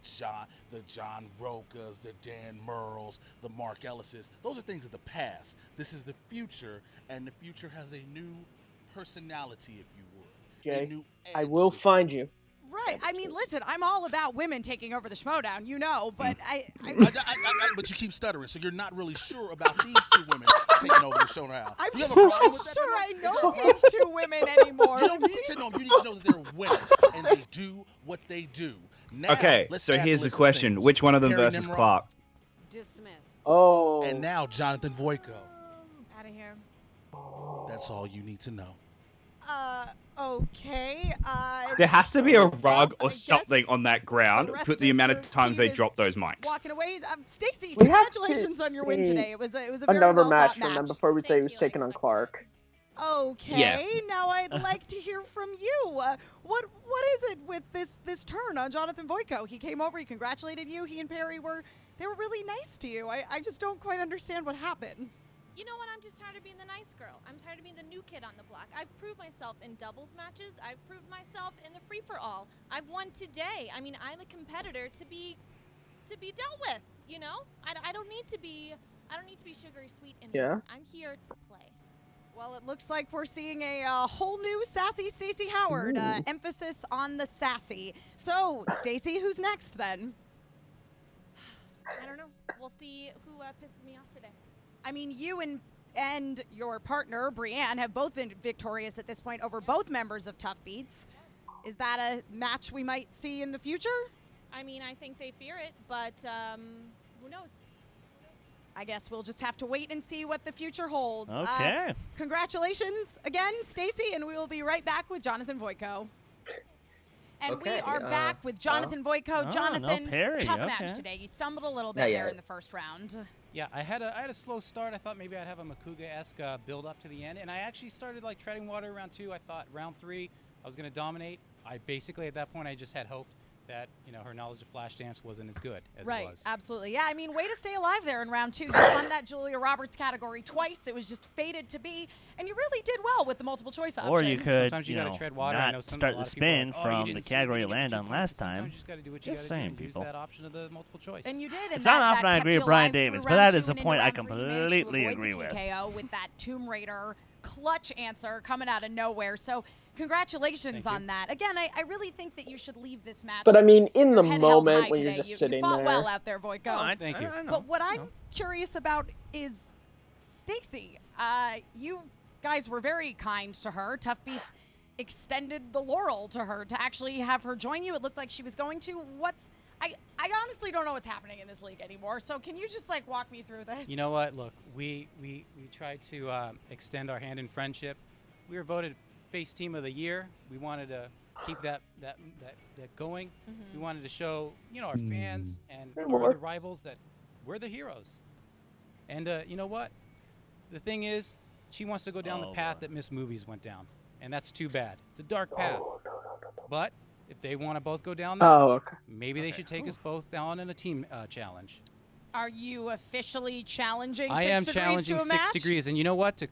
John Rokas, the Dan Merles, the Mark Ellises. Those are things of the past. This is the future, and the future has a new personality, if you would. Jay, a new I edge, will if you find would. you. Right. I mean, listen, I'm all about women taking over the Schmoedown, you know, but But you keep stuttering, so you're not really sure about these 2 women taking over the show now. I'm You just have a not problem with that, sure Emma? I Is know that- these 2 women anymore. You don't need to know them. You need to know that they're winners and they do what they do. Now, Okay, let's so add here's the list of question. singles. Which one of them Harry versus Nimrod, Clark? Dismiss. Oh. And now Jonathan Voytko. Out of here. That's all you need to know. Okay. There has to be a rug I or guess something on that ground the rest with the of amount the of times team they is drop those mics. walking away. Stacy, We have to congratulations on your win see today. It was a very Another well match thought from them match. before we say Thank who's you, I taking on expected Clark. Okay, now I'd like to hear from you. What is it with this turn on Jonathan Voytko? He came over, he congratulated you. He and Perry were really nice to you. I just don't quite understand what happened. You know what? I'm just tired of being the nice girl. I'm tired of being the new kid on the block. I've proved myself in doubles matches. I've proved myself in the free-for-all. I've won today. I mean, I'm a competitor to be dealt with. You know, I don't need to be sugary sweet anymore. Yeah. I'm here to play. Well, it looks like we're seeing a whole new sassy Stacy Howard. Emphasis on the sassy. So, Stacy, who's next then? I don't know. We'll see who pisses me off today. I mean, you and your partner, Brienne, have both been victorious at this point over both members of Tuff Beats. Is that a match we might see in the future? I mean, I think they fear it, but who knows? I guess we'll just have to wait and see what the future holds. Okay. Congratulations again, Stacy, and we will be right back with Jonathan Voytko. And we Okay, are back with Jonathan Voytko. Oh, Jonathan, no Perry, tough okay. match today. You stumbled a little bit Not there yet. in the first round. Yeah, I had a slow start. I thought maybe I'd have a Makuga-esque build up to the end, and I actually started like treading water round 2. I thought round 3 I was going to dominate. I basically at that point I just had hoped that her knowledge of flash dance wasn't as good as it was. Absolutely. Yeah, I mean, way to stay alive there in round 2. You won that Julia Roberts category twice. It was just fated to be, and you really did well with the multiple choice option. Or you could, Sometimes you gotta tread water. I know not some- a start lot the of people are spin like, "Oh, you from didn't the see category me you get land 2 on points." last Sometimes time. you just gotta do what you Just gotta do saying, and use people. that option of the multiple choice. And you did. And It's that, not often that I kept agree you with Brian alive through Davis, but round that 2 is a and into point I round 3. You managed to completely avoid the agree with. TKO with that Tomb Raider clutch answer coming out of nowhere. So congratulations on that. Again, I really think that you should leave this match. But I mean, in your the head held moment high when you're today. just You sitting fought there. well out there, Boyko. No, Thank you. I know. But what I'm curious about is Stacy. You guys were very kind to her. Tuff Beats extended the laurel to her to actually have her join you. It looked like she was going to. I honestly don't know what's happening in this league anymore. So can you just like walk me through this? You know what? Look, we tried to extend our hand in friendship. We were voted face team of the year. We wanted to keep that going. We wanted to show our fans and our other rivals that we're the heroes. And you know what? The thing is, she wants to go down the path that Miss Movies went down, and that's too bad. It's a dark path. But if they want to both go down that, maybe they should take us both down in a team challenge. Are you officially challenging? I 6 am degrees challenging to a 6 match? degrees, and you know what? To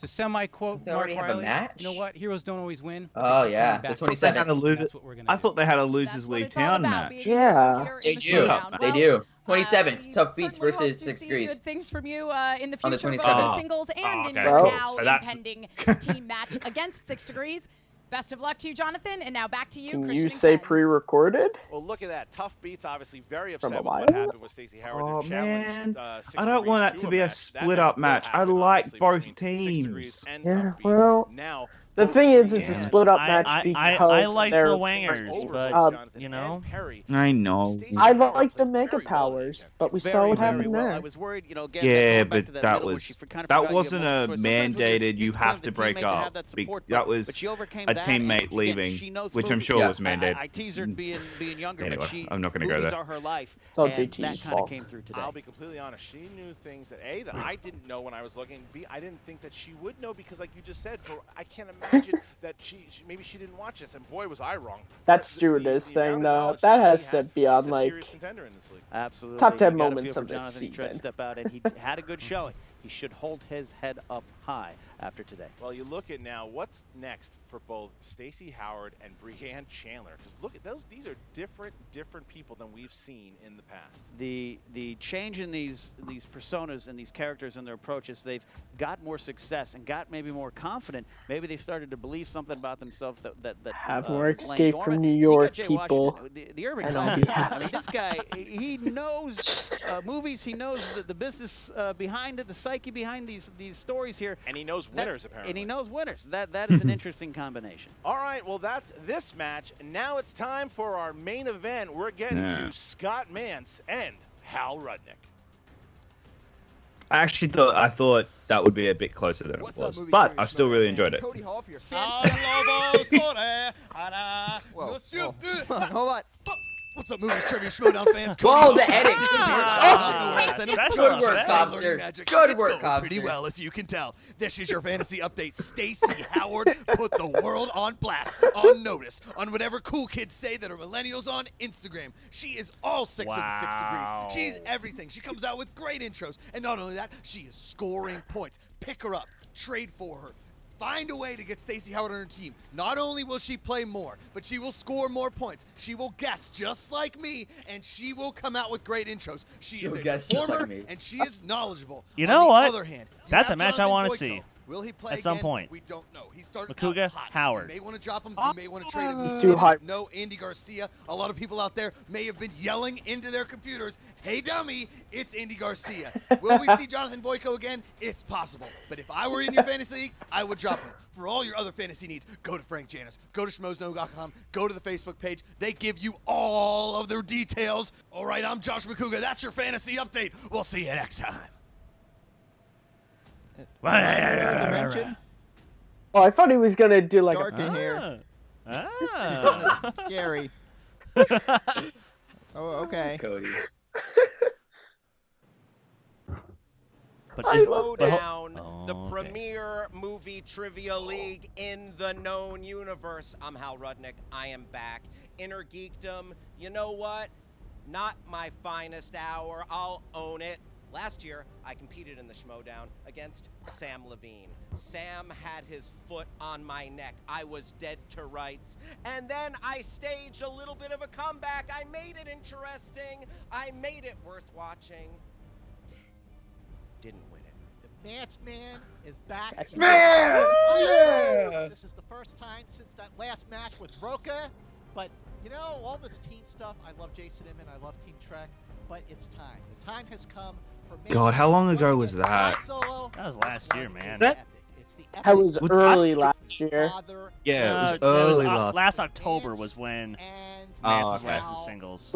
semi-quote They Mark already have a Riley, match? you know what? Heroes don't always win. Oh, yeah. The 27th. That's what we're gonna I do. thought they had a That's losers what league it's all town about, match. being Yeah. here in They the do. showdown. They Well, do. 27th, we Tuff Beats certainly hope versus to 6 see degrees. Good things from you in the On the future, both 27th. in singles and in okay. your Well, now so that's- impending team match against 6 degrees. Best of luck to you, Jonathan, and now back to you, Can Christian you and say Ken. pre-recorded? Well, look at that. Tuff Beats obviously very From upset a with what while? happened with Stacey Howard. Oh, Their challenge, man. 6 I don't want degrees that to be a match. That split-up will match. I happen, like obviously, both between 6 degrees teams. and Yeah, Tuff Beats. well, Now, The both thing is, it's a Brienne split-up I- match I because like they're the wingers, over but both Jonathan you know. and Perry. I know. Stacey I Howard like the played mega very well powers, again. but we Very, saw what very happened well. there. I was worried, again, Yeah, going back to but that that middle where was she kind of that forgot you wasn't have a multiple choice. Sometimes when you're mandated. You used to have playing to with a break teammate to have up. that support, That but was she overcame a that, teammate and leaving, she knows which I'm movies. sure Yeah. was mandated. I teased her being younger, Anyway, but she I'm not gonna go movies there. are her life, It's all and JT's that kind of fault. came through today. I'll be completely honest. She knew things that A, that I didn't know when I was looking. B, I didn't think that she would know because, like you just said, I can't imagine that maybe she didn't watch this. And boy, was I wrong. That The stewardess amount thing, of though, knowledge that she has to be on, she's a like, serious contender in this league. Absolutely. top 10 You gotta moments feel of for this Jonathan. He tried to season. step out, and he had a good showing. He should hold his head up high after today. Well, you look at now what's next for both Stacey Howard and Brienne Chandler. Because look at those; these are different people than we've seen in the past. The change in these personas and these characters and their approaches, they've got more success and got maybe more confident. Maybe they started to believe something about themselves that Have more was laying Escape dormant. from New You got York Jay people, Washington, the urban and I'll cop. be I mean, happy. this guy, he knows movies. He knows the business behind it, the psyche behind these stories here. And he knows winners, apparently. And he knows winners. That is an interesting combination. All right, well, that's this match. Now it's time for our main event. We're getting to Scott Mantz and Hal Rudnick. I thought that would be a bit closer than it was, but I still really enjoyed it. Cody Hall for your Hold on. What's up, Movies Trivia Schmoedown fans? Whoa, the edit! Good work, Cobster. Good work, Cobster. Pretty well, if you can tell. This is your fantasy update. Stacy Howard put the world on blast, on notice, on whatever cool kids say that are millennials on Instagram. She is all 6 of the 6 degrees. She's everything. She comes out with great intros. And not only that, she is scoring points. Pick her up. Trade for her. Find a way to get Stacy Howard on her team. Not only will she play more, but she will score more points. She will guess just like me, and she will come out with great intros. She is a performer, and she is knowledgeable. You know what? On the other hand, that's a match I want to see. Will he play at some again? point? We don't know. He started Makuga, out hot. Howard. You may want to drop him. You may want to trade him. He's too hot. No, Andy Garcia. A lot of people out there may have been yelling into their computers, "Hey, dummy, it's Andy Garcia." Will we see Jonathan Voytko again? It's possible. But if I were in your fantasy league, I would drop him. For all your other fantasy needs, go to Frank Janis. Go to schmoedown.com. Go to the Facebook page. They give you all of their details. All right, I'm Josh Makuga. That's your fantasy update. We'll see you next time. Oh, I thought he was gonna do like dark a in here. Scary. Oh, okay. Cody. Schmoedown, the premier movie trivia league in the known universe. I'm Hal Rudnick. I am back. Inner geekdom. You know what? Not my finest hour. I'll own it. Last year, I competed in the Schmoedown against Sam Levine. Sam had his foot on my neck. I was dead to rights. And then I staged a little bit of a comeback. I made it interesting. I made it worth watching. Didn't win it. The Mance Man is back. Mance! Yeah! This is the first time since that last match with Roka. But, you know, all this team stuff, I love Jason Inman, I love Team Trek, but it's time. The time has come for Mance. God, how long ago was that? That was last year, man. That was early last year. Yeah, it was early last October was when Mance was last in singles.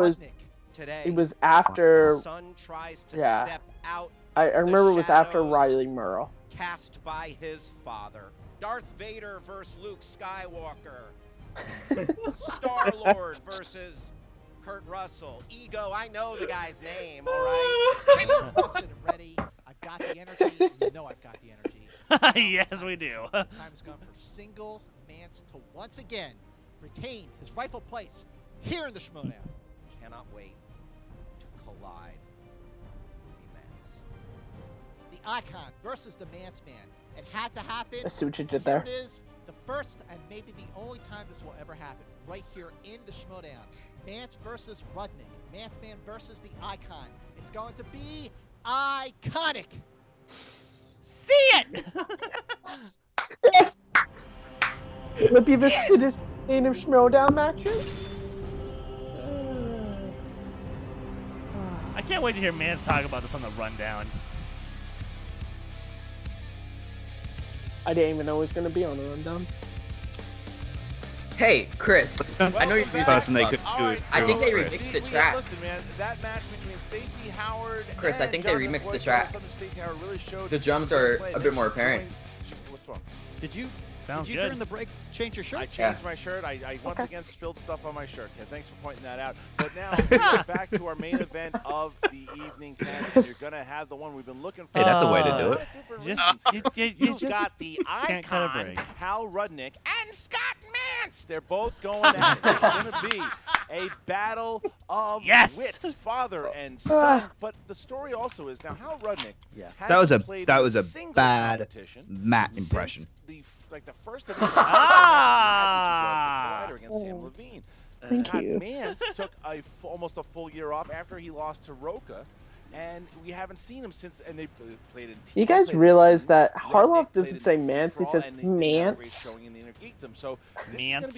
It was after. Son tries to yeah. step out. I remember it was after Riley Merle. Cast by his father. Darth Vader versus Luke Skywalker. Star-Lord versus Kurt Russell. Ego, I know the guy's name, all right? I'm rested and ready. I've got the energy. You know I've got the energy. Yes, we do. Time has come for singles Mance to once again retain his rightful place here in the Schmoedown. Cannot wait to collide with Movie Mance. The Icon versus the Mance Man. It had to happen. I see what you did there. Here it is. The first and maybe the only time this will ever happen. Right here in the Schmoedown. Mance versus Rudnick. Mance Man versus the Icon. It's going to be iconic. See it! Yes! Have you visited any of Schmoedown matches? I can't wait to hear Mance talk about this on the rundown. I didn't even know it was going to be on the rundown. Hey, Chris. I know you're music. I think they remixed the track. Listen, man, that match between Stacy Howard Chris, and I think they Jonathan remixed the Voytko track. Stacey Howard really showed The drums are a bit more apparent. What's wrong? Did you Sounds did you good. during the break change your shirt? I changed my shirt. I once again spilled stuff on my shirt. Okay, thanks for pointing that out. But now we're back to our main event of the evening, Ken. And you're gonna have the one we've been looking for. Hey, that's a way to do it. You've got the Icon, Hal Rudnick, and Scott Mantz. They're both going at it. It's gonna be a battle of wits, father and son. But the story also is now Hal Rudnick. That was a singles bad competition Matt impression. The first of his against Sam Levine. Scott Mantz took almost a full year off after he lost to Roka, and we haven't seen him since. And they played in. You guys realize that Harloff doesn't say Mance, he says Mance. So Mance.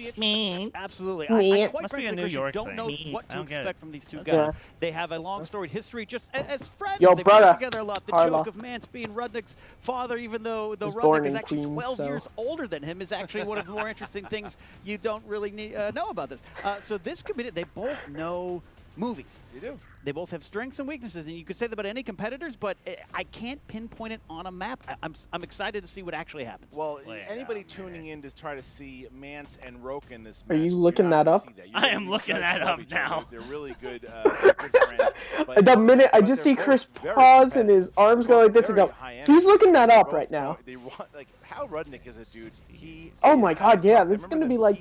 Absolutely. Mance. I quite Must be a frankly, New Chris, you York don't thing. know what to I don't get expect it. from these two That's guys. right. They have a long storied history just as friends. Yo, they brother, work together a lot. The Harloff. joke of Mance being Rudnick's father, even though Was born Rudnick is in actually Queens, 12 so. years older than him, is actually one of the more interesting things you don't really know about this. So this committee, they both know movies. You do. They both have strengths and weaknesses, and you could say that about any competitors, but I can't pinpoint it on a map. I'm excited to see what actually happens. Well, anybody tuning in to try to see Mance and Roken in this Are match, you looking that up? I am looking that up now. They're really good, good friends. But The minute I just see Chris pause and his arms go like this and go, he's looking that up right now. They like Hal Rudnick is a dude. Oh my God, yeah, this is gonna be like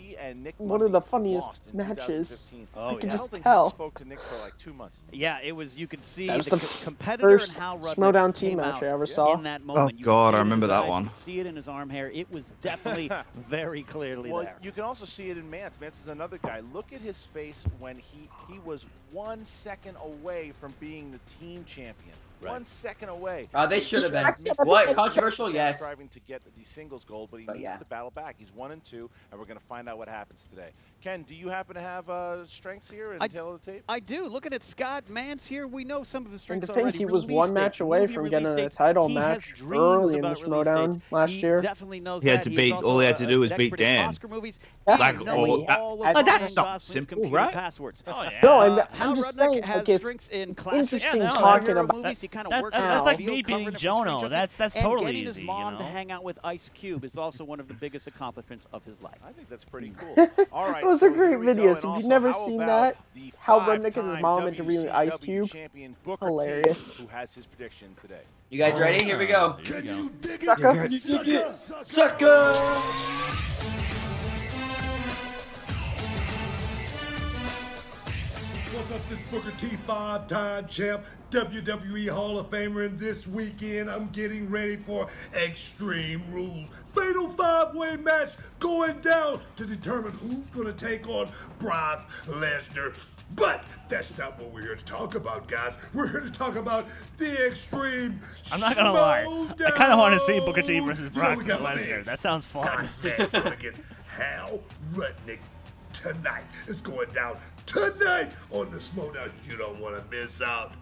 one of the funniest matches. I can just tell. Spoke to Nick for like 2 months. Yeah, it was. You could see That was the the competitor and first Hal Rudnick Schmoedown team came match out I ever saw. in that moment. Oh, You could God, see I it in remember his that eyes, one. You could see it in his arm hair. It was definitely very clearly Well, there. you can also see it in Mance. Mance is another guy. Look at his face when he was 1 second away from being the team champion. Right. 1 second away. They should have been. What? Controversial? Yes. Striving to get the singles gold, but he needs to battle back. He's 1 and 2, and we're going to find out what happens today. Ken, do you happen to have strengths here and tail of the tape? I do. Looking at Scott Mantz here, we know some of his strengths And to think already. he was Release one match dates, away movie from release getting a dates. title He has match dreams early in the about release Schmoedown dates. last he year. definitely knows He had that. to He beat- is also all he had to do was an beat expert in Dan. Oscar movies. Like, He knows all of that's Ryan something Gosling's simple, computer right? passwords. Oh, yeah. No, Hal I'm just Rudnick saying, has like, it's strengths in classic interesting talking superhero about- movies. He kind of That's- works that's on like the me field, beating covering it for Jono. Screen That's Junkies. totally and getting his easy, you mom to know? hang out with Ice Cube is also one of the biggest accomplishments of his life. I think that's pretty cool. All right, It was so a great here we go. video. And If you've also, never how seen about that, the Hal Rudnick and his five-time mom interviewing Ice WCW Cube. champion Booker Hilarious. T, who has his prediction today. You guys ready? Here we go. Here we go. Sucker. Sucker! What's up, this Booker T, 5-time champ, WWE Hall of Famer, and this weekend I'm getting ready for Extreme Rules. Fatal 5-way match going down to determine who's going to take on Brock Lesnar. But that's not what we're here to talk about, guys. We're here to talk about the Extreme I'm not gonna lie. I kind of want to see Booker T versus Brock we got my Lesnar. man, That sounds fun. Scott Mantz going against Hal Rudnick tonight. It's going down tonight on the Schmoedown. You don't want to miss out.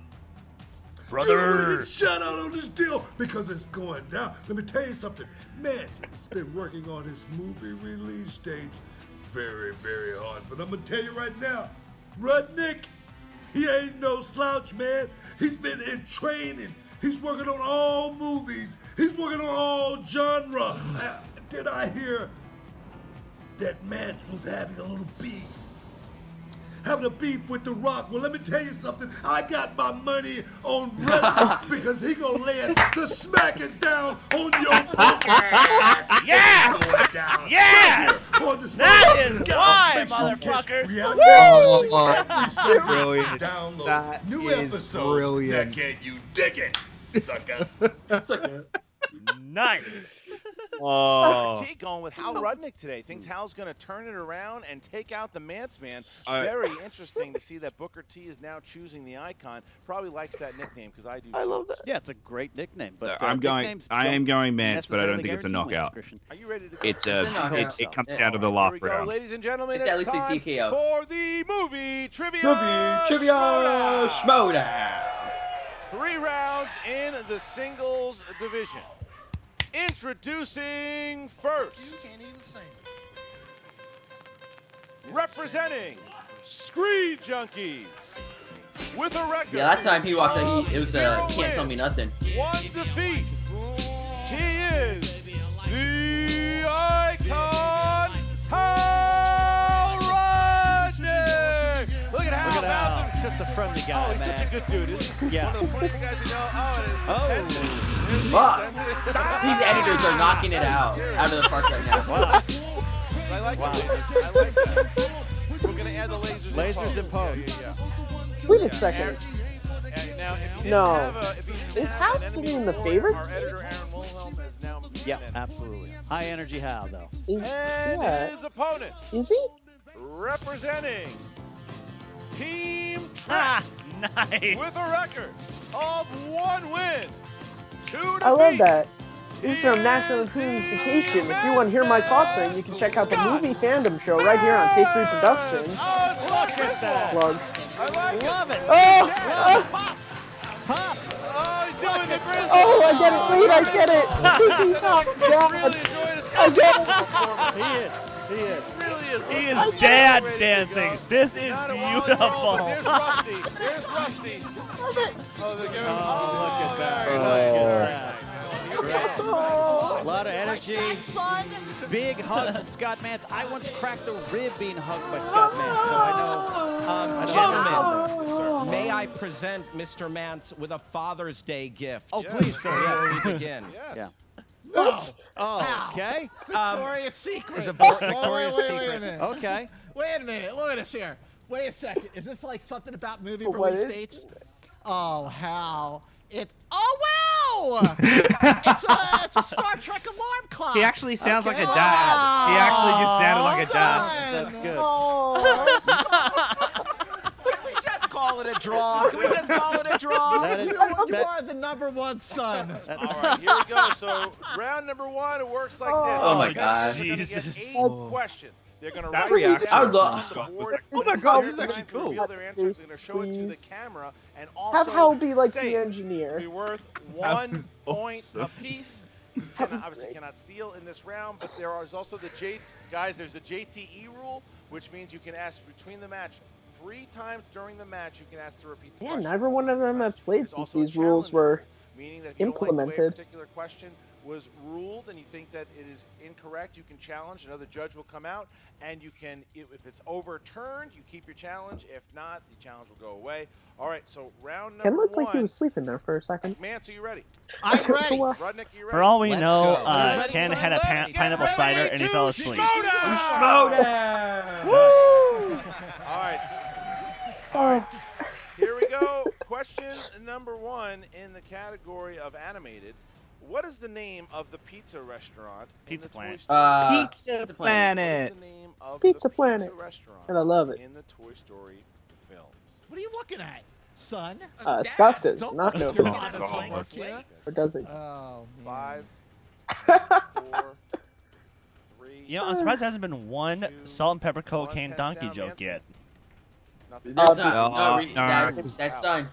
Brother. Shout out on this deal because it's going down. Let me tell you something. Mance has been working on his movie release dates very, very hard. But I'm going to tell you right now, Rudnick, he ain't no slouch, man. He's been in training. He's working on all movies. He's working on all genre. Did I hear that Mance was having a little beef? Having a beef with The Rock. Well, let me tell you something. I got my money on Rudnick because he gonna land the smacking down on your punk ass. Yes! It's going down Yes! right here on the That Schmoedown. is Guys, why, make sure you catch motherfuckers. reality every Sunday. Brilliant. Download That new is episodes. brilliant. Now, can you dig it, sucker? Sucker. Nice. Oh. T going with Hal Rudnick today. Thinks Hal's going to turn it around and take out the Mance man. I- Very interesting to see that Booker T is now choosing the icon. Probably likes that nickname because I do too. I love that. Yeah, it's a great nickname. But I am going Mance, but I don't necessarily think it's a guarantee wins, knockout. Christian. Are you ready to go? It's It's a knockout. it comes Yeah. down to the Here last we go, round. ladies and gentlemen. It's at least a time TKO. for the movie trivia. Movie Trivia Schmoedown. 3 rounds in the singles division. Introducing first, You can't even sing. representing Screen Junkies with a record. Yeah, last time he walked out, it was 0 Can't Tell Me wins, Nothing. 1 defeat. He is the icon, Hal Rudnick. Look at Hal. Look at Hal. bouncing. Just a friendly guy, Oh, he's man. such a good dude, isn't he? Yeah. One of the funniest guys we know. Oh, and his intensity. Fuck. These editors are knocking it out of the park right now. Wow. I like that. I like that. We're gonna add the lasers. Lasers in post. Yeah. Wait a second. And now, if you didn't No. have a, if you didn't Is have Hal an still enemy in the before, favorites? Our editor Aaron Wilhelm has now Yeah, been in. absolutely. High energy Hal, though. Is, And yeah. his opponent, Is he? representing Team Ah, Trek nice. with a record of 1 win, 2 defeats. I love that. This is from National Communication. If you want to hear my thoughts on it, you can check out the Movie Fandom Show right here on Take 3 Productions. Oh, it's Look at that. Plug. I like Love it. Oh! Pops. Pop. Oh, he's doing the grizzly. Oh, I get it. Wait, I get it. Really God. enjoying his I get it. performance. He is. He is. Really He is dad dancing. This is beautiful. There's Rusty. There's Rusty. Oh, they're giving look at that. A lot of energy. Big hug from Scott Mantz. I once cracked a rib being hugged by Scott Mantz, so I know. Gentlemen, may I present Mr. Mance with a Father's Day gift? Oh, please, sir. Before we begin. Yeah. No. Oh, okay. Victoria's Secret. It's a Victoria's Wait a Secret. minute. Okay. Wait a minute. Look at this here. Wait a second. Is this like something about movie What release is dates? Oh, Hal. Oh, wow! it's a Star Trek alarm clock. He actually sounds like a dad. He actually just sounded like a dad. That's good. Can we just call it a draw? Can we just call it a draw? You are the #1 son. All right, here we go. So round number 1, it works like this. Oh my God. They're going to get 8 questions. They're going to That write reaction down I love- on the board. Oh my God, this is When actually it's time to cool. reveal their answers, they're going to show it to the Please. camera and also Have Hal be like say the it. engineer. Be worth That 1 was point awesome. apiece. Obviously cannot steal in this round, but there is also the there's a JTE rule, which means you can ask between the match 3 times during the match. You can ask to repeat the Yeah, question. neither one of them have played There's since also a these rules challenge were rule, meaning that if you don't like the way a implemented. particular question was ruled and you think that it is incorrect, you can challenge. Another judge will come out, and you can, if it's overturned, you keep your challenge. If not, the challenge will go away. All right, so round It number looked 1. like he was sleeping there for a second. Mance, are you ready? I'm ready. Rudnick, you ready? For all we Let's know, go. Ready, Ken son? had a Let's get pineapple ready cider and he to fell asleep. Schmoedown! All right. Oh, Here we go. Question number 1 in the category of animated. What is the name of the pizza restaurant? Pizza in the Toy Planet. Story? Pizza What Planet. is the name of Pizza the Planet. pizza restaurant and I love it. in the Toy Story films? What are you looking at, son? Scott does Don't not look know at your this. father's God. homework here. Or does he? Oh, man. 5, 4, 3. You know, I'm surprised there hasn't been one 2, salt and pepper 1, cocaine pens donkey down, joke Mance. yet. Nothing. That's No, that's done.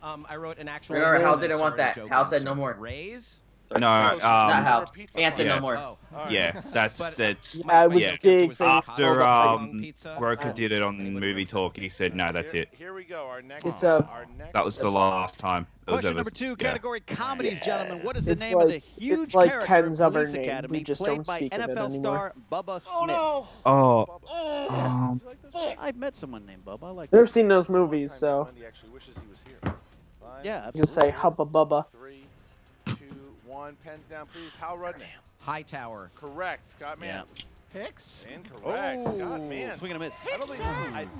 I wrote an actual. Remember, Hal story didn't want that. joke Hal said answer. no more. Raise? No, Not Hal. Pizza Vance said no Yeah. more. Oh. All right. Yeah, that's But- that's Yeah, I was joke big answer was fan. after Hong pizza. Broker did it on Anybody Movie remember? Talk. He said, "No, that's it." Here we go. Our next. It's our next That was the last time. It was Question ever- number 2, yeah. category comedies, gentlemen. What is the It's name of the like- huge it's like character Ken's in other Police name. Academy We just played don't by speak of it NFL star Bubba Smith? Oh, I've met someone named Bubba. I like Never that. seen those movies, so He actually wishes he was here. Yeah, just say Hubba Bubba. 3, 2, 1. Pens down, please. Hal Rudnick. Hightower. Correct. Scott Yeah. Mantz. Picks? Incorrect. Oh, Scott Mantz. swing and a miss. I don't think,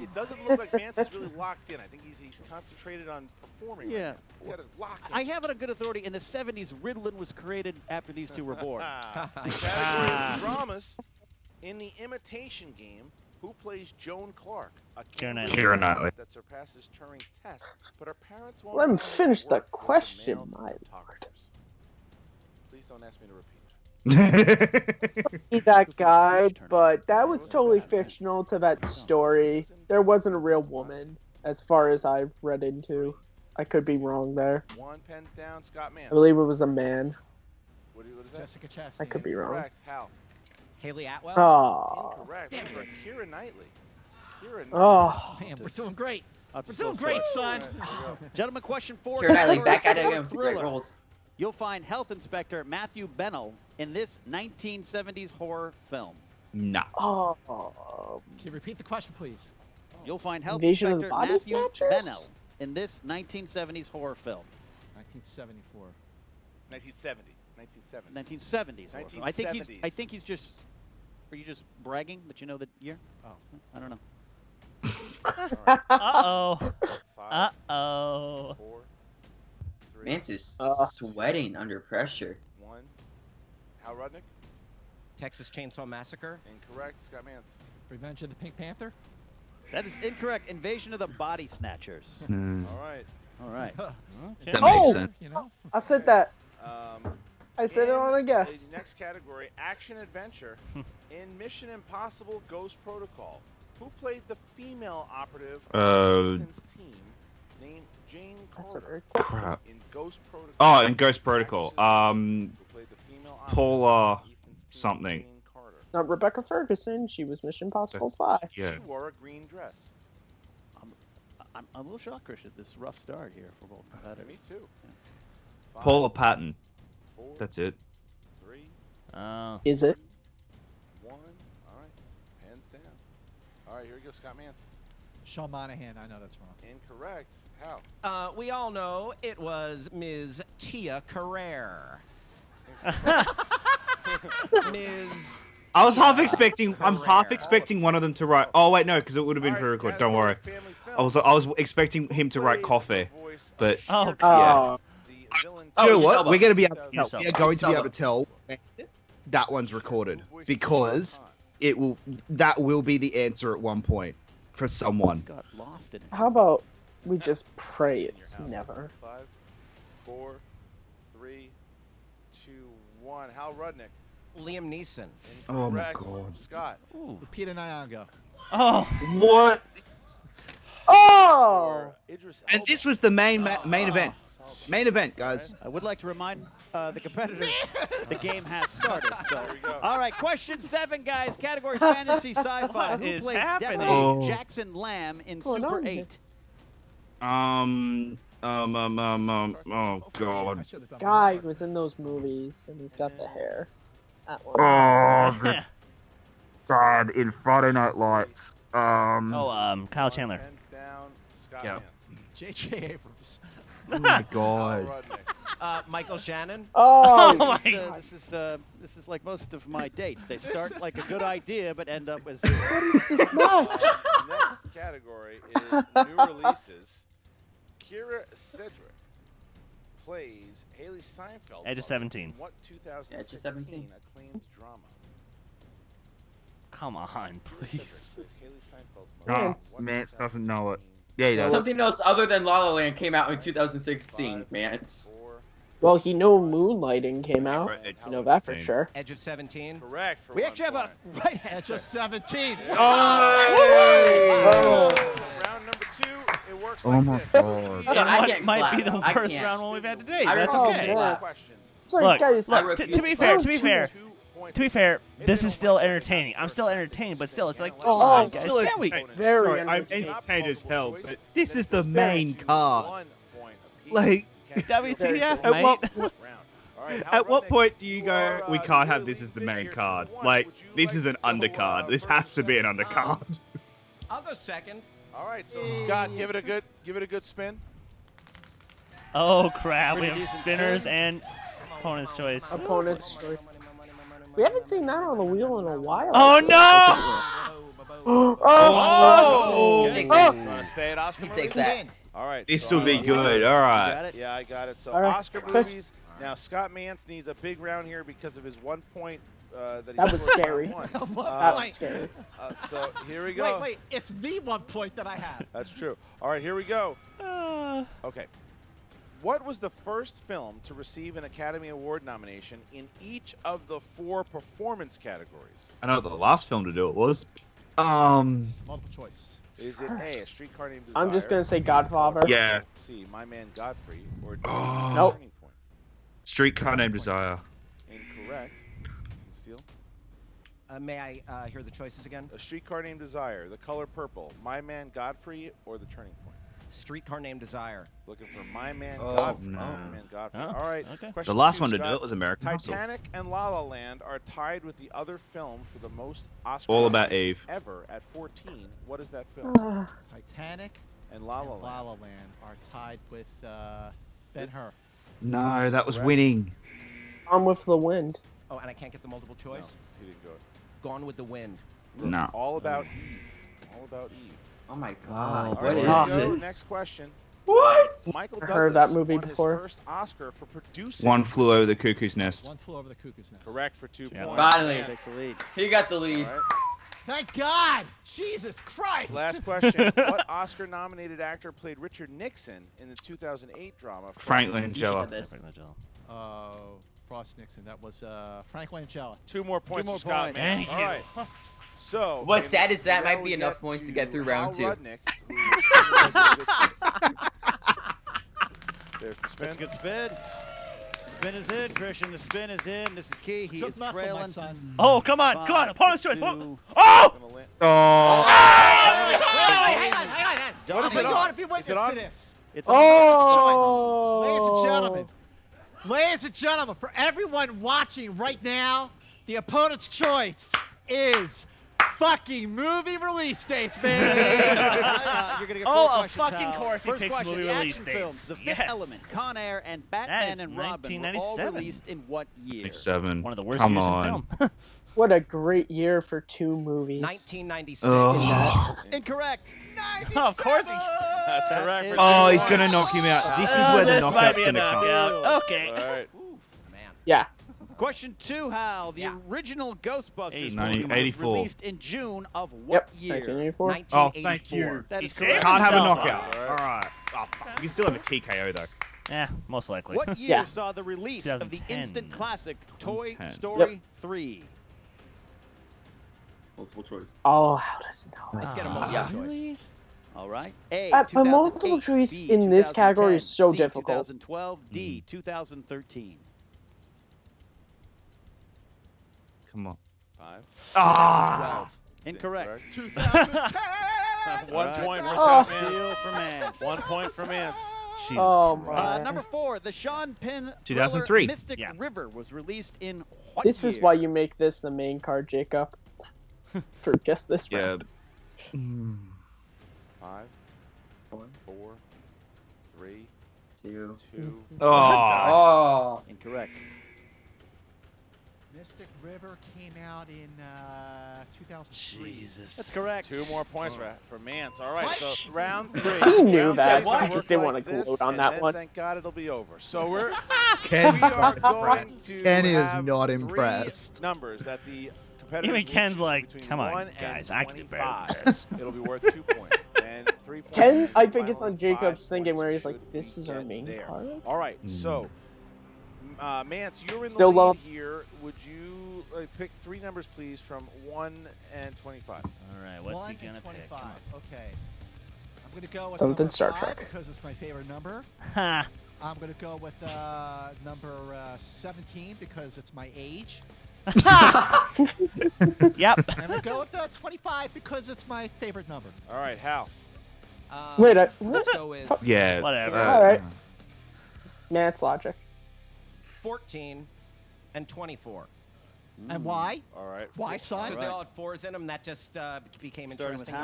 it doesn't look like Mance is really locked in. I think he's concentrated on performing. Yeah. Right now. He's got it locked in. I have it on good authority. In the 70s, Ritalin was created after these two were born. The category of dramas in the Imitation Game. Who plays Joan Clark? A Keira kangaroo Knightley. Keira Knightley. that surpasses Turing's test, but her parents won't Let him allow her to finish the work with question, male my photographers. Please don't ask me to repeat. Be that guy, but that was totally fictional to that story. There wasn't a real woman, as far as I've read into. I could be wrong there. 1 pens down. Scott Mantz. I believe it was a man. What is that? Jessica Chastain. I could be wrong. Correct. Hal. Haley Atwell. Oh, Incorrect. For Keira Knightley. Keira Knightley. oh. Man, we're doing great. I'll have to We're doing slow great, start. son. Gentlemen, question 4. Keira Knightley category back at it horror again with the thriller. great roles. You'll find Health Inspector Matthew Bennell in this 1970s horror film. Nah. Oh. Can you repeat the question, please? You'll find Health Invasion of the Inspector Body Matthew Snatchers? Bennell in this 1970s horror film. 1974. 1970. 1970. 1970s horror film. I think he's just. Are you just bragging that you know the year? Oh. I don't know. Uh-oh. 5, Uh-oh. 4, 3, Vance is sweating under pressure. 1. Hal Rudnick. Texas Chainsaw Massacre. Incorrect. Scott Mantz. Revenge of the Pink Panther? That is incorrect. Invasion of the Body Snatchers. All right. All right. That Okay. makes sense. You know? I said that. Um, I said it on a guess. The next category, action adventure. In Mission Impossible: Ghost Protocol, who played the female operative on Ethan's team named Jane That's a Carter? very Crap. In Ghost Protocol. Oh, in Ghost Protocol. Who played the female operative Paula on Ethan's team, something. Jane Carter. Not Rebecca Ferguson. She was Mission Impossible 5. Yeah. She wore a green dress. I'm a little shocked, Christian. This rough start here for both competitors. Me too. Yeah. Paula Patton. 4, That's it. 3, Is it? 1. All right. Hands down. All right, here we go. Scott Mantz. Sean Monahan. I know that's wrong. Incorrect. How? We all know it was Ms. Tia Carrere. Ms. I was half expecting. I'm half expecting one of them to write. Oh wait, no, because it would have been for record. Don't worry. I was expecting him to write coffee, but Oh. you know what? We're gonna be able. We are going to be able to tell that one's recorded because it will. That will be the answer at one point for someone. Got lost in it. How about we just pray it's never? 5, 4, 3, 2, 1. Hal Rudnick. Liam Neeson. Oh my Incorrect. God. Scott. Lupita Nyong'o. Oh. What? Oh! And this was the main event. Main event, guys. I would like to remind the competitors the game has started. So, all right, question 7, guys. Category fantasy sci-fi. What Who is plays happening? Deputy Oh. Jackson Lamb in What's going Super on 8? Oh God. Guy was in those movies, and he's got the hair. That one. Oh, the dad in Friday Night Lights. Kyle Chandler. Hands down. Scott Yeah. Mantz. J.J. Abrams. Oh my Hal God. Rudnick. Michael Shannon. Oh! Oh my God. This is like most of my dates. They start like a good idea, but end up as. Next category is new releases. Kira Cedric plays Haley Seinfeld. Edge of 17. In what 2016 Edge of 17. acclaimed drama? Come on, Kira please. Cedric plays Haley Seinfeld's Oh, mother. Yes. What Mance doesn't know it. 2016 Yeah, he does. Something else other than La La Land came out in 2016, 5, Mance. 4, Well, you know Moonlighting came out. You know that for sure. Edge of 17. Correct. For We 1 actually have a point. right Edge answer. of 17. Oh. Round number 2, it works Oh like my this. God. Hold on, I What can't might be clap. the I worst can't. round one we've had today. I That's refuse okay. to clap. Questions. Sorry, Look, guys. look. To be fair, to be fair, If this they is don't still like it, entertaining. I'm still entertained, but still, it's like, come Oh, on, I'm guys, still can we? Very Sorry, I'm entertaining. entertained as hell, Choice, but this is the then it goes main back to card. 1 point apiece. Like, Can't WTF, steal mate? the what- first round. All right, Hal At what Rudnick, point do you go, are, we can't have new this as the lead main here, card? 2-1. Like, Would you this like is an to go, undercard. This first has to be an second? undercard. I'll go second. All right, so Scott, give it a good spin. Oh crap, we Pretty have decent spinners spin. and opponent's choice. Opponent's choice. We haven't seen that on the wheel in a while. Oh no! Oh! Takes Oh! that. You want to stay at Oscar He movies? takes that. All right. This so will be I- good. All right. Yeah, I got it. So All right. Oscar movies. Now Scott Mantz needs a big round here because of his 1 point that he That was scored in scary. round At one. what That was point? scary. So here we go. Wait. It's the 1 point that I have. That's true. All right, here we go. Okay. What was the first film to receive an Academy Award nomination in each of the 4 performance categories? I know what the last film to do it was. Multiple choice. Is it A, A Streetcar Named Desire? I'm just gonna say Godfather. Yeah. C, My Man Godfrey, or D, Oh. Nope. Turning Point? Streetcar Named Desire. Incorrect. Steele? May I hear the choices again? A Streetcar Named Desire, The Color Purple, My Man Godfrey, or The Turning Point? Streetcar Named Desire. Looking for My Man Oh, Godfrey. no. My Man Godfrey. Oh, All right. okay. Question The last 2, one to Scott. do it was American Hustle. Titanic and La La Land are tied with the other film for the most Oscar All About nominations Eve. ever at 14. What is that film? Titanic And La La and Land. La La Land are tied with Ben-Hur. No, that was Correct. winning. Gone with the Wind. Oh, and I can't get the multiple choice? No, he didn't go. Gone with the Wind. No. All About Eve. All About Eve. Oh my Oh, god, All what right, is here we go. this? Next question. What? Michael I Douglas heard that movie won before. his first Oscar for producing. One Flew Over the Cuckoo's Nest. One Flew Over the Cuckoo's Nest. Correct for 2 Yeah. points. Finally, Takes the lead. he got the All lead. right. Thank God! Jesus Christ! Last question. What Oscar-nominated actor played Richard Nixon in the 2008 drama Frank You should Langella. have this. Frost Nixon. That was Frank Langella. 2 more points more for Scott points. Mantz. Thank All you. right. So What's sad is that now might be we enough get points to get through round Hal 2. Rudnick, who is still in the good spin. There's the spin. That's a good spin. spin is in, Christian. The spin is in. This is key. He is muscle, my trailing. son. Oh, come on. Opponent's choice. 5-2. Oh! Oh. Hang on. What is it on? If you witness to this. It's Ladies and gentlemen, for everyone watching right now, the opponent's choice is fucking movie release dates, baby. You're gonna get four of questions, fucking Hal. course he First picks question, movie the release action dates. films, The Fifth Yes. Element, Con Air, and That Batman is and Robin were all 1997. released in what year? 7. One of the worst Come years on. in film. What a great year for 2 movies. 1996. Oh. Incorrect. Oh, of course he. That's correct. for Oh, two he's points. gonna knock him out. This is Oh, where the this might knockout's be a gonna come. knockout. Okay. All right. Man. Yeah. Question 2, Hal. The original Ghostbusters 80. movie was 84. released in June of what Yep. year? 1984. 1984. thank you. That He is saved correct. Can't have a himself. knockout. All All right. right. Oh, fuck. You can still have a TKO though. Yeah, most likely. What year Yeah. saw the release of the 2010. instant classic Toy 2010. Story 3? Multiple choice. Oh, how does it know? Let's get a Ah, multiple yeah. choice. really? All right. A, A 2008, multiple choice B, in this category is so 2010, C, difficult. 2012, D, 2013. Come on. 5. Ah. 2012. Incorrect. 1 All right. point for Oh. Scott Mantz. Steal for Mance. 1 point for Mance. Jesus Oh, Christ. my. Number 4, the Sean Penn 2003. thriller Mystic Yeah. River was released in what This year? is why you make this the main card, Jacob. For just this Yeah. round. 5, 4, 3, 2. 2. Oh. Oh. Incorrect. Mystic River came out in 2003. Jesus. That's correct. 2 more points for Mance. All right, What? so round 3. He knew Round that. three's gonna I just work didn't like want to this, gloat on and that then, one. Thank God it'll be over. So we Ken's are not going impressed. to Ken is have not 3 impressed. numbers that the competitors Even will Ken's choose like, between come on, 1 guys, and I can do better than 25. this. It'll be worth 2 points. Then 3 points. Ken, and I then think it's finally on Jacob's 5 thinking points where he's should like, this we is our get main there. card. All right, so Mance, you're in Still the lead love- here. Would you pick 3 numbers, please, from 1 and 25? All right, what's 1 he gonna and pick? 25. Come on. Okay. I'm going to go with Something number Star 5 Trek. because it's my favorite number. Ha. I'm going to go with number 17 because it's my age. Yep. And we'll go with 25 because it's my favorite number. All right, Hal. Wait, Let's go with Yeah. Whatever. All right. Matt's logic. 14 and 24. And why? All right. Why, son? Because they all had 4s in them. That just became Starting with interesting.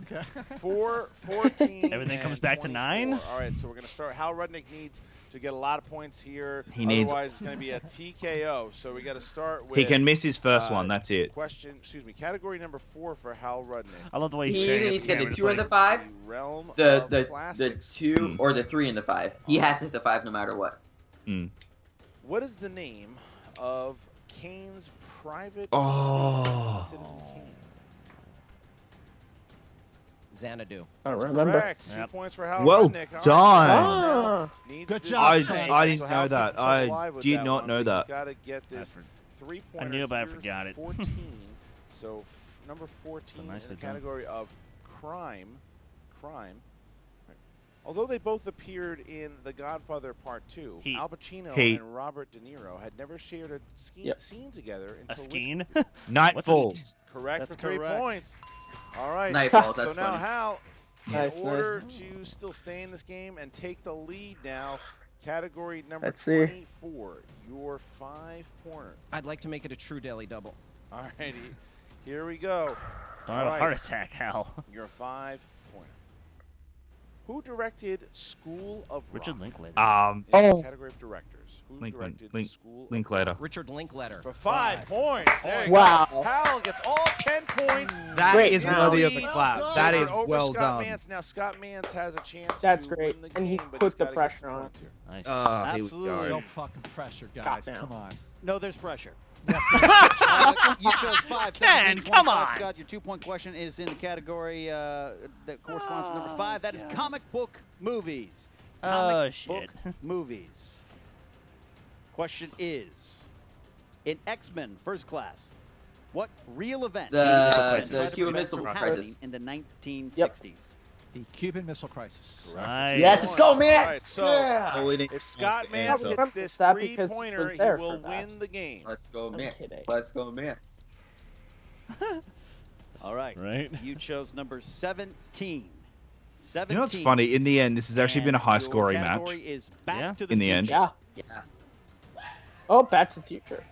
to me. Hal. 4, 14. Everything comes and back to 24. 9? All right, so we're going to start. Hal Rudnick needs to get a lot of points here. He needs- Otherwise, it's going to be a TKO. So we got to start with. He can miss his first one. That's it. Category number 4 for Hal Rudnick. I love the way he's He staring either at needs the to get camera, the it's 2 and the like, 5, The realm the of the classics. 2 or the 3 and the 5. He has to hit the 5 no matter what. What is the name of Kane's private Oh. estate, Citizen Kane? Xanadu. I don't That's remember. correct. 2 points for Hal Well Rudnick. All right, done. so Ah. needs Good this job, I, Shane. I didn't So know Hal that. keeps himself alive I with did that not one, know but that. He's got to get this 3-pointer. I knew, but I here, forgot it. 14. So number 14 nicely in the done. category of crime. Although they both appeared in The Godfather Part 2, Heat. Al Pacino Heat. and Robert De Niro had never shared a scene together A until skeen? Night What's Falls. correct That's for 3 correct. points. All right. Nightfalls, so that's now funny. Hal, in Nice, order nice. to still stay in this game and take the lead now, category number Let's see. 24, your 5-pointer. I'd like to make it a true daily double. All righty, here we go. Don't have a All heart right. attack, Hal. Your 5-pointer. Who directed School of Richard Rock? Linklater. In Oh. the category of directors. Who directed School of Linklater. Richard Linklater. For 5 points. There you Wow. go. Hal gets all 10 points. That Great is job. worthy of a clap. That is Over well Scott done. Mantz. Now Scott Mantz has a chance That's to great. win the And he game, but put he's the gotta get pressure some on. points here. Nice. Here we Absolutely. go. No fucking pressure, guys. down. Come on. No, there's pressure. Yes, You chose 5, Dan, 17, come 25. on. Scott, your 2-point question is in the category that corresponds to number 5. That is comic book movies. Comic book movies. Question is, in X-Men First Class, what real event The is Cuban Missile happening Crisis. in the 1960s? Yep. The Cuban Missile Crisis. Right. Yes, let's go, Mance. All right, so Yeah. if Scott Mantz hits this that because he three-pointer, was he there will for that. win the game. Let's go, Mance. kidding. Let's go, Mance. All right. Right. You chose number 17. You know what's funny? In the end, this has actually been a high-scoring match. Category is Back Yeah. to the In the Future. end. Yeah. Oh, Back to the Future.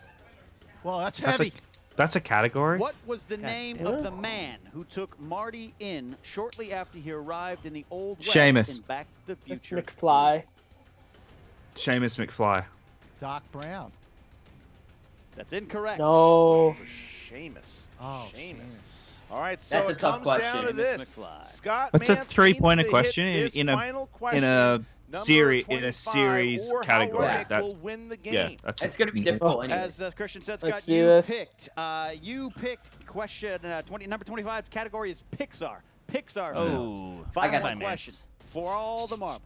Well, that's That's heavy. That's a category? What was the name damn of it. the man who took Marty in shortly after he arrived in the Old West Seamus. in Back to the That's Future? McFly. Seamus McFly. Doc Brown. That's incorrect. No. Seamus. Oh, Seamus. All right, so That's a it tough comes down question. to this. McFly. Scott That's a Mantz three-pointer needs to hit question this in a final question, number series series or Hal category. Rudnick That's will win the game. yeah. That's It's gonna be difficult As anyways. Christian said, Let's Scott, do you this. picked question number 25. Category is Pixar. Pixar. Oh, films. I got Final this. question for all the marbles.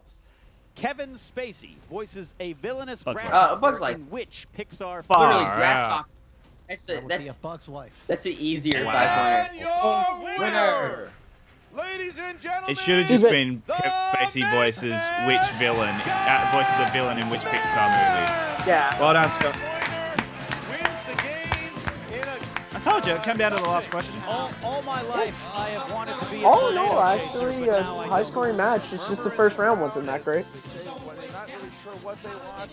Kevin Spacey voices a villainous Bug's Life. grasshopper Bug's Life. in which Pixar Far film? Literally, out. grasshopper. That's That would be a that's Bug's Life. that's an easier And five-pointer. your winner, ladies and gentlemen, It should have just been the Kevin Spacey voices which villain, voices a villain in which Pixar movie. Yeah. Well done, Scott. wins the game in a I told you, it came down to the last question. All my life, I have wanted to be a Oh, tornado no, chaser, actually, but a now I high-scoring match. It's just the first round wasn't that great. They're not really sure what they want.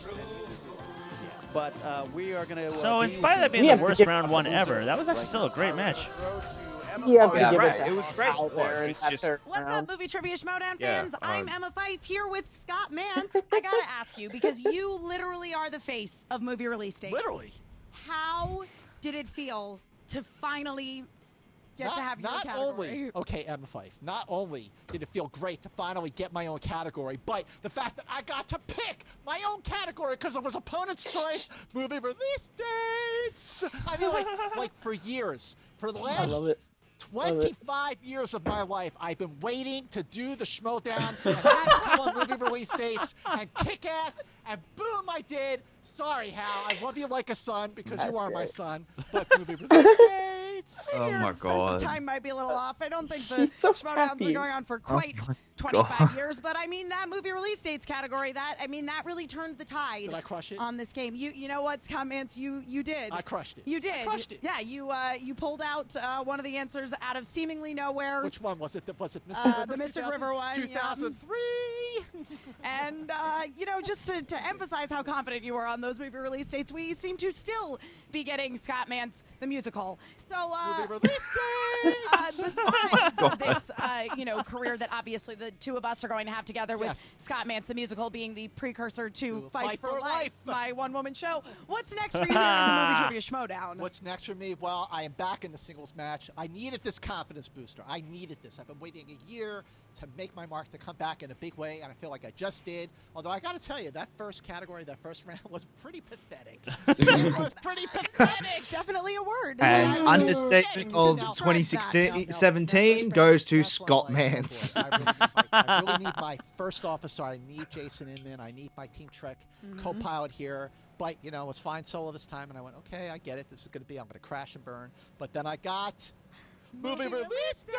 But we are going to. So in spite of that being We the have to worst give round one loser. ever, that was actually still a great match. You have to Yeah, give right. it to It was great out there sport. in It's that just- third What's round. up, Movie Trivia Schmoedown Yeah, fans? I'm Emma Fife here with Scott Mantz. I gotta ask you, because you literally are the face of movie release dates. Literally. How did it feel to finally get to have your not category? only, okay, Emma Fife, not only did it feel great to finally get my own category, but the fact that I got to pick my own category because it was opponent's choice movie release dates. I mean, like for years, for the I last love it. 25 years of my life, I've been waiting to do the Schmoedown and have it come on movie release dates and kick ass, and boom, I did. Sorry, Hal, I love you like a son because That's you are my great. son, but movie release dates. Oh Your my sense God. of time might be a little off. I don't think the He's so Schmoedowns happy. are going on for quite my 25 God. years, but I mean that movie release dates category, that really turned the tide Did I crush it? on this game. You know what, Scott Mantz, you did. I crushed it. You did. I crushed it. Yeah, you pulled out one of the answers out of seemingly nowhere. Which one was it? Was it Mystic River? The Mystic River one, yeah. 2003. And, just to emphasize how confident you were on those movie release dates, we seem to still be getting Scott Mantz the musical. So, Movie release dates. besides this, career that obviously the two of us are going to have together with Yes. Scott Mantz the musical being the precursor to To Fight for Life, Life. my one-woman show. What's next for you here in the Movie Trivia Schmoedown? What's next for me? Well, I am back in the singles match. I needed this confidence booster. I needed this. I've been waiting a year to make my mark, to come back in a big way, and I feel like I just did. Although I got to tell you, that first category, that first round was pretty pathetic. It was pretty pathetic. Definitely a word. And Yeah. understatement of 2017 goes to Scott Mantz. I really need my first officer. I need Jason Inman. I need my Team Trek co-pilot here. But, it was fine solo this time, and I went, okay, I get it. This is going to be, I'm going to crash and burn. But then I got movie release dates.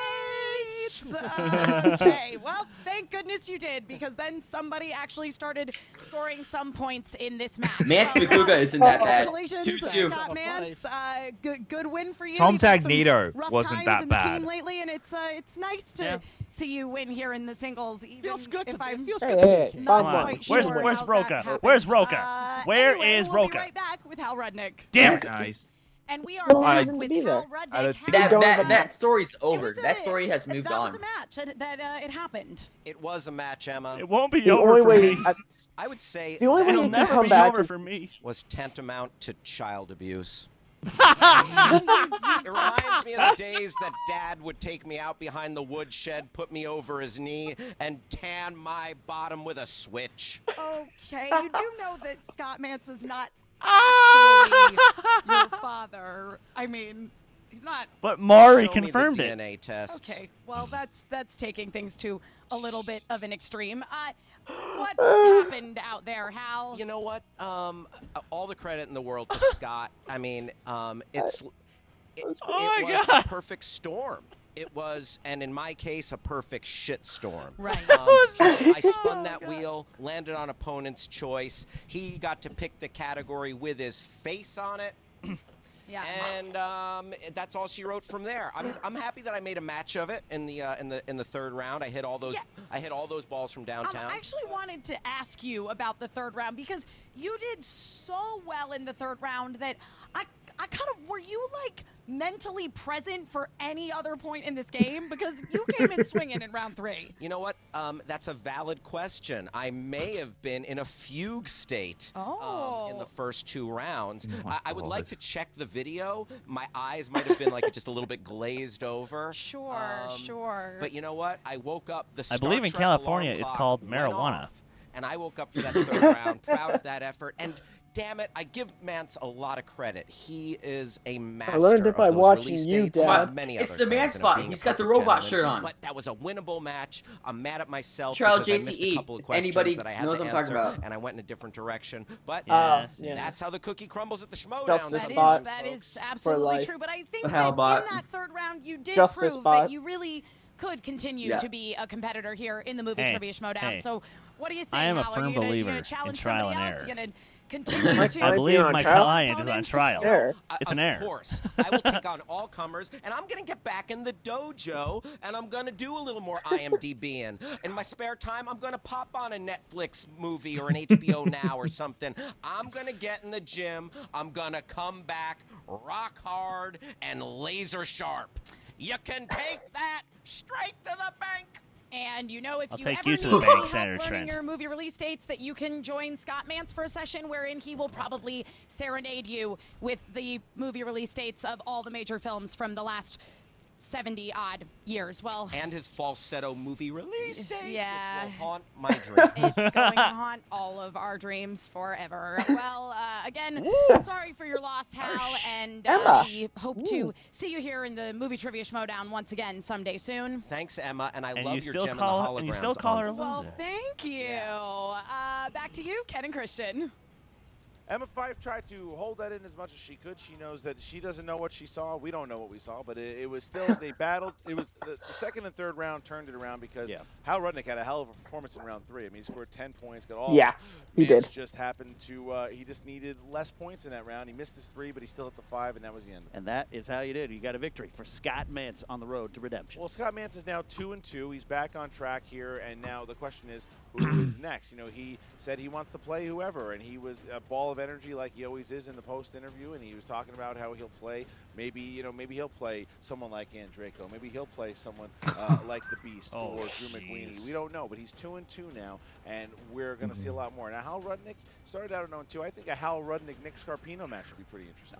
Okay, well, thank goodness you did, because then somebody actually started scoring some points in this match. Mance McGuga isn't that bad. Congratulations, 2-2. Scott Mantz. Good win for you. Tom You've had some Tagnito rough wasn't times that in the bad. team lately, and it's nice to see you win here in the singles. Even Feels good if to I'm it feels Hey, good to hey, be not Come on. quite Where's sure where's how that Roca? happened. Where's Roca? Where Anyway, is we'll Roca? be right back with Hal Rudnick. Damn it. Nice. And we are No back reason to with be there. Hal Rudnick. That story's over. was That a- story has moved that on. was a match that it happened. It was a match, Emma. It won't be The over only for way, me. I would say the only way It'll you can never come be back over is for me. was tantamount to child abuse. It reminds me of the days that Dad would take me out behind the woodshed, put me over his knee, and tan my bottom with a switch. Okay, you do know that Scott Mantz is not actually your father. I mean, he's not. But Mari Show me the confirmed it. DNA tests. Okay, well, that's taking things to a little bit of an extreme. What happened out there, Hal? You know what? All the credit in the world to Scott. I mean, it Oh my was God. a perfect storm. It was, and in my case, a perfect shitstorm. Right. I spun that wheel, landed on opponent's choice. He got to pick the category with his face on it. Yeah. And that's all she wrote from there. I'm happy that I made a match of it in the third round. I hit all those balls from downtown. I actually wanted to ask you about the third round because you did so well in the third round that I kind of, were you like mentally present for any other point in this game? Because you came in swinging in round 3. You know what? That's a valid question. I may have been in a fugue state in the first 2 rounds. I would like to check the video. My eyes might have been like just a little bit glazed over. Sure. But you know what? I woke up. I believe in California it's called marijuana. And I woke up for that third round, proud of that effort. And damn it, I give Mance a lot of credit. He is a master. I learned it by of those watching release you, dates, Dad. many It's other the things, Mance and spot. being a He's got the perfect robot gentleman. shirt on. But that was a winnable match. I'm mad at myself Trial because I missed a JCE. couple of questions Anybody that I had knows to what I'm talking answer, about. and I went in a different direction. But Yes. that's how the cookie crumbles at the Schmoedown. Justice sometimes, bot. That folks. is absolutely life. true. But I think The that Hal in bot. that third round, you did Justice prove bot. that you really could continue to be a competitor here in the Movie Trivia Schmoedown. hey. So what do you say, I am a Hal? firm Are you gonna believer challenge in trial somebody and else? error. You're going to continue to I believe my trial? client is on trial. Error. It's an error. Of course. I will take on all comers, and I'm going to get back in the dojo, and I'm going to do a little more IMDbing. In my spare time, I'm going to pop on a Netflix movie or an HBO Now or something. I'm going to get in the gym. I'm going to come back rock hard and laser sharp. You can take that straight to the bank. And you know, if I'll you take ever you to need the any bank, help Senator learning Trent. your movie release dates, that you can join Scott Mantz for a session wherein he will probably serenade you with the movie release dates of all the major films from the last 70-odd years. Well, And his falsetto movie release date, yeah. which will haunt my dreams. It's going to haunt all of our dreams forever. Well, again, sorry for your loss, Hal, and Emma. we hope to see you here in the Movie Trivia Schmoedown once again someday soon. Thanks, Emma, and I And love you your still gem call in her- the and you holograms. still call her a on- Well, loser. thank you. Back to you, Ken and Christian. Emma Fife tried to hold that in as much as she could. She knows that she doesn't know what she saw. We don't know what we saw, but it was still, they battled. It was the second and third round turned it around because Hal Rudnick had a hell of a performance in round 3. I mean, he scored 10 points, got all. Yeah, he Mance did. just happened to, he just needed less points in that round. He missed his 3, but he still hit the 5, and that was the end. And that is how you did. You got a victory for Scott Mantz on the road to redemption. Well, Scott Mantz is now 2-2. He's back on track here, and now the question is, who is next? You know, he said he wants to play whoever, and he was a ball of energy like he always is in the post interview, and he was talking about how he'll play. Maybe, you know, maybe he'll play someone like Draco. Maybe he'll play someone like the Beast or Drew McWeeny. We don't know, but he's 2-2 now, and we're going to see a lot more. Now, Hal Rudnick started out at 0-2. I think a Hal Rudnick-Nick Scarpino match would be pretty interesting.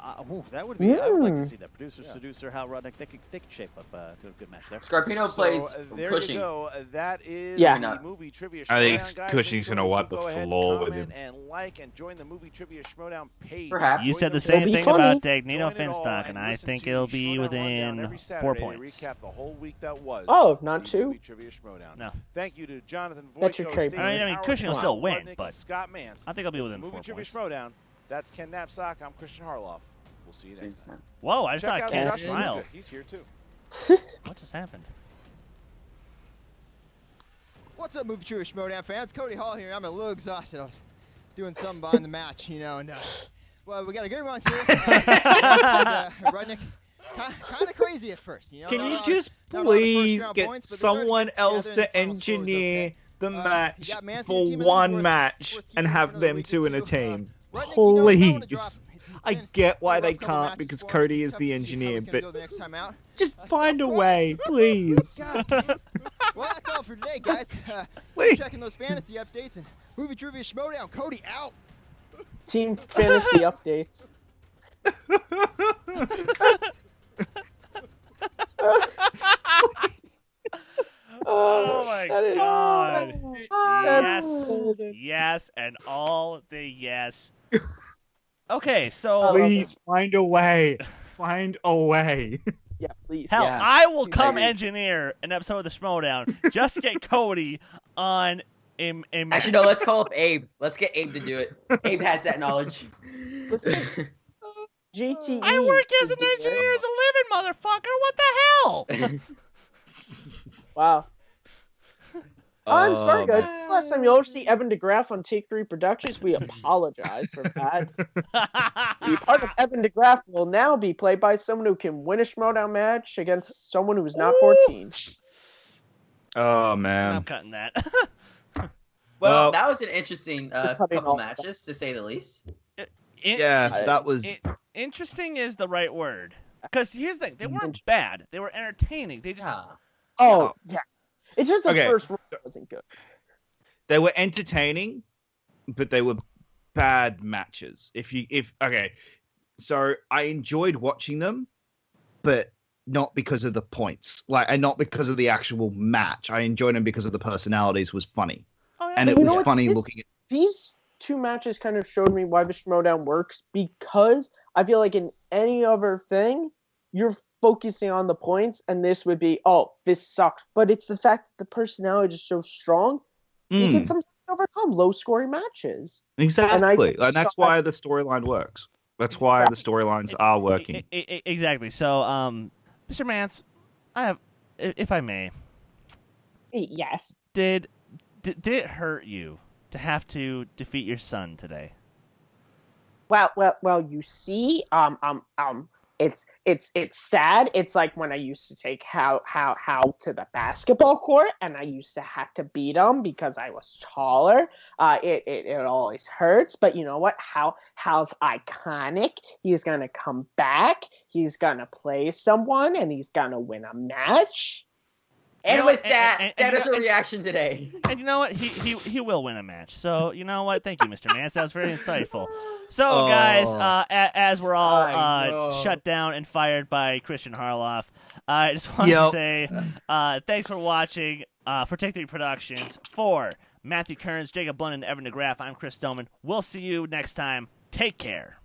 That would be. I would like to see that. Producer, seducer, Hal Rudnick. They could shape up to a good match there. Scarpino plays there Cushing. you go. That is Yeah. the Movie Trivia I think Schmoedown, guys. Cushing's Make gonna sure wipe you the go ahead and floor with comment him. And like and join the Movie Trivia Schmoedown page. Perhaps. You Join said the the same It'll be thing funny. about Dagnino Join it all Finstock, and I listen think to it'll the be Schmoedown within Rundown every 4 Saturday to points. recap the whole week that was. Oh, not the 2? Movie Trivia Schmoedown. No. Thank you to Jonathan That's your Voytko, trade Stacy plan. I mean, Howard, Cushing will Hal still win, Rudnick, but and Scott Mantz. I think I'll be It's within the Movie 4 Trivia points. Schmoedown. That's Ken Knapsack. I'm Christian Harloff. We'll see you next time. Whoa, I just Check saw out Ken Josh smile. Maluka. He's here too. What just happened? What's up, Movie Trivia Schmoedown fans? Cody Hall here. I'm a little exhausted. I was doing something behind the match, you know, and well, we got a good one here. Rudnick, kind of crazy at first, you know. Can you just please get someone else to engineer the match for one match and have them two in a team? Please. I get why they can't because Cody is the engineer, but just find a way, please. Well, that's all for today, guys. Keep checking those fantasy updates and Movie Trivia Schmoedown. Cody out. Team fantasy updates. Oh my god. That's Yes. golden. Yes, and all the yes. Okay, so Please find a way. Find a way. Yeah, please. hell, Yeah. I will come Maybe. engineer an episode of the Schmoedown just to get Cody on a Actually, no, let's call up Abe. Let's get Abe to do it. Abe has that knowledge. JTE. I work as an to do it. engineer as a living motherfucker. What the hell? Wow. I'm sorry, guys. This is the last time you'll ever see Evan DeGraff on Take 3 Productions. We apologize for that. The part of Evan DeGraff will now be played by someone who can win a Schmoedown match against someone who is not 14. Oh, man. I'm cutting that. Well, that was an interesting couple matches, to say the least. That was... Interesting is the right word. Because here's the thing. They weren't bad. They were entertaining. They just... Oh, yeah. It's just the first one wasn't good. They were entertaining, but they were bad matches. So I enjoyed watching them, but not because of the points, and not because of the actual match. I enjoyed them because of the personalities was funny, and it was funny looking at these two matches. Kind of showed me why the Schmoedown works, because I feel like in any other thing, you're focusing on the points, and this would be, this sucks. But it's the fact that the personality is so strong, you can sometimes overcome low-scoring matches. Exactly, and that's why the storyline works. That's why the storylines are working. Exactly. So, Mr. Mance, I have, if I may. Yes. Did it hurt you to have to defeat your son today? Well, you see, it's sad. It's like when I used to take Hal to the basketball court, and I used to have to beat him because I was taller. It always hurts, but you know what? Hal's iconic. He's gonna come back. He's gonna play someone, and he's gonna win a match. And with that, that is a reaction today. And you know what? He will win a match. So, you know what? Thank you, Mr. Mance. That was very insightful. So, guys, as we're all shut down and fired by Christian Harloff, I just want to say thanks for watching for Take 3 Productions. For Matthew Kearns, Jacob Blunt, and Evan DeGraff, I'm Chris Stoneman. We'll see you next time. Take care.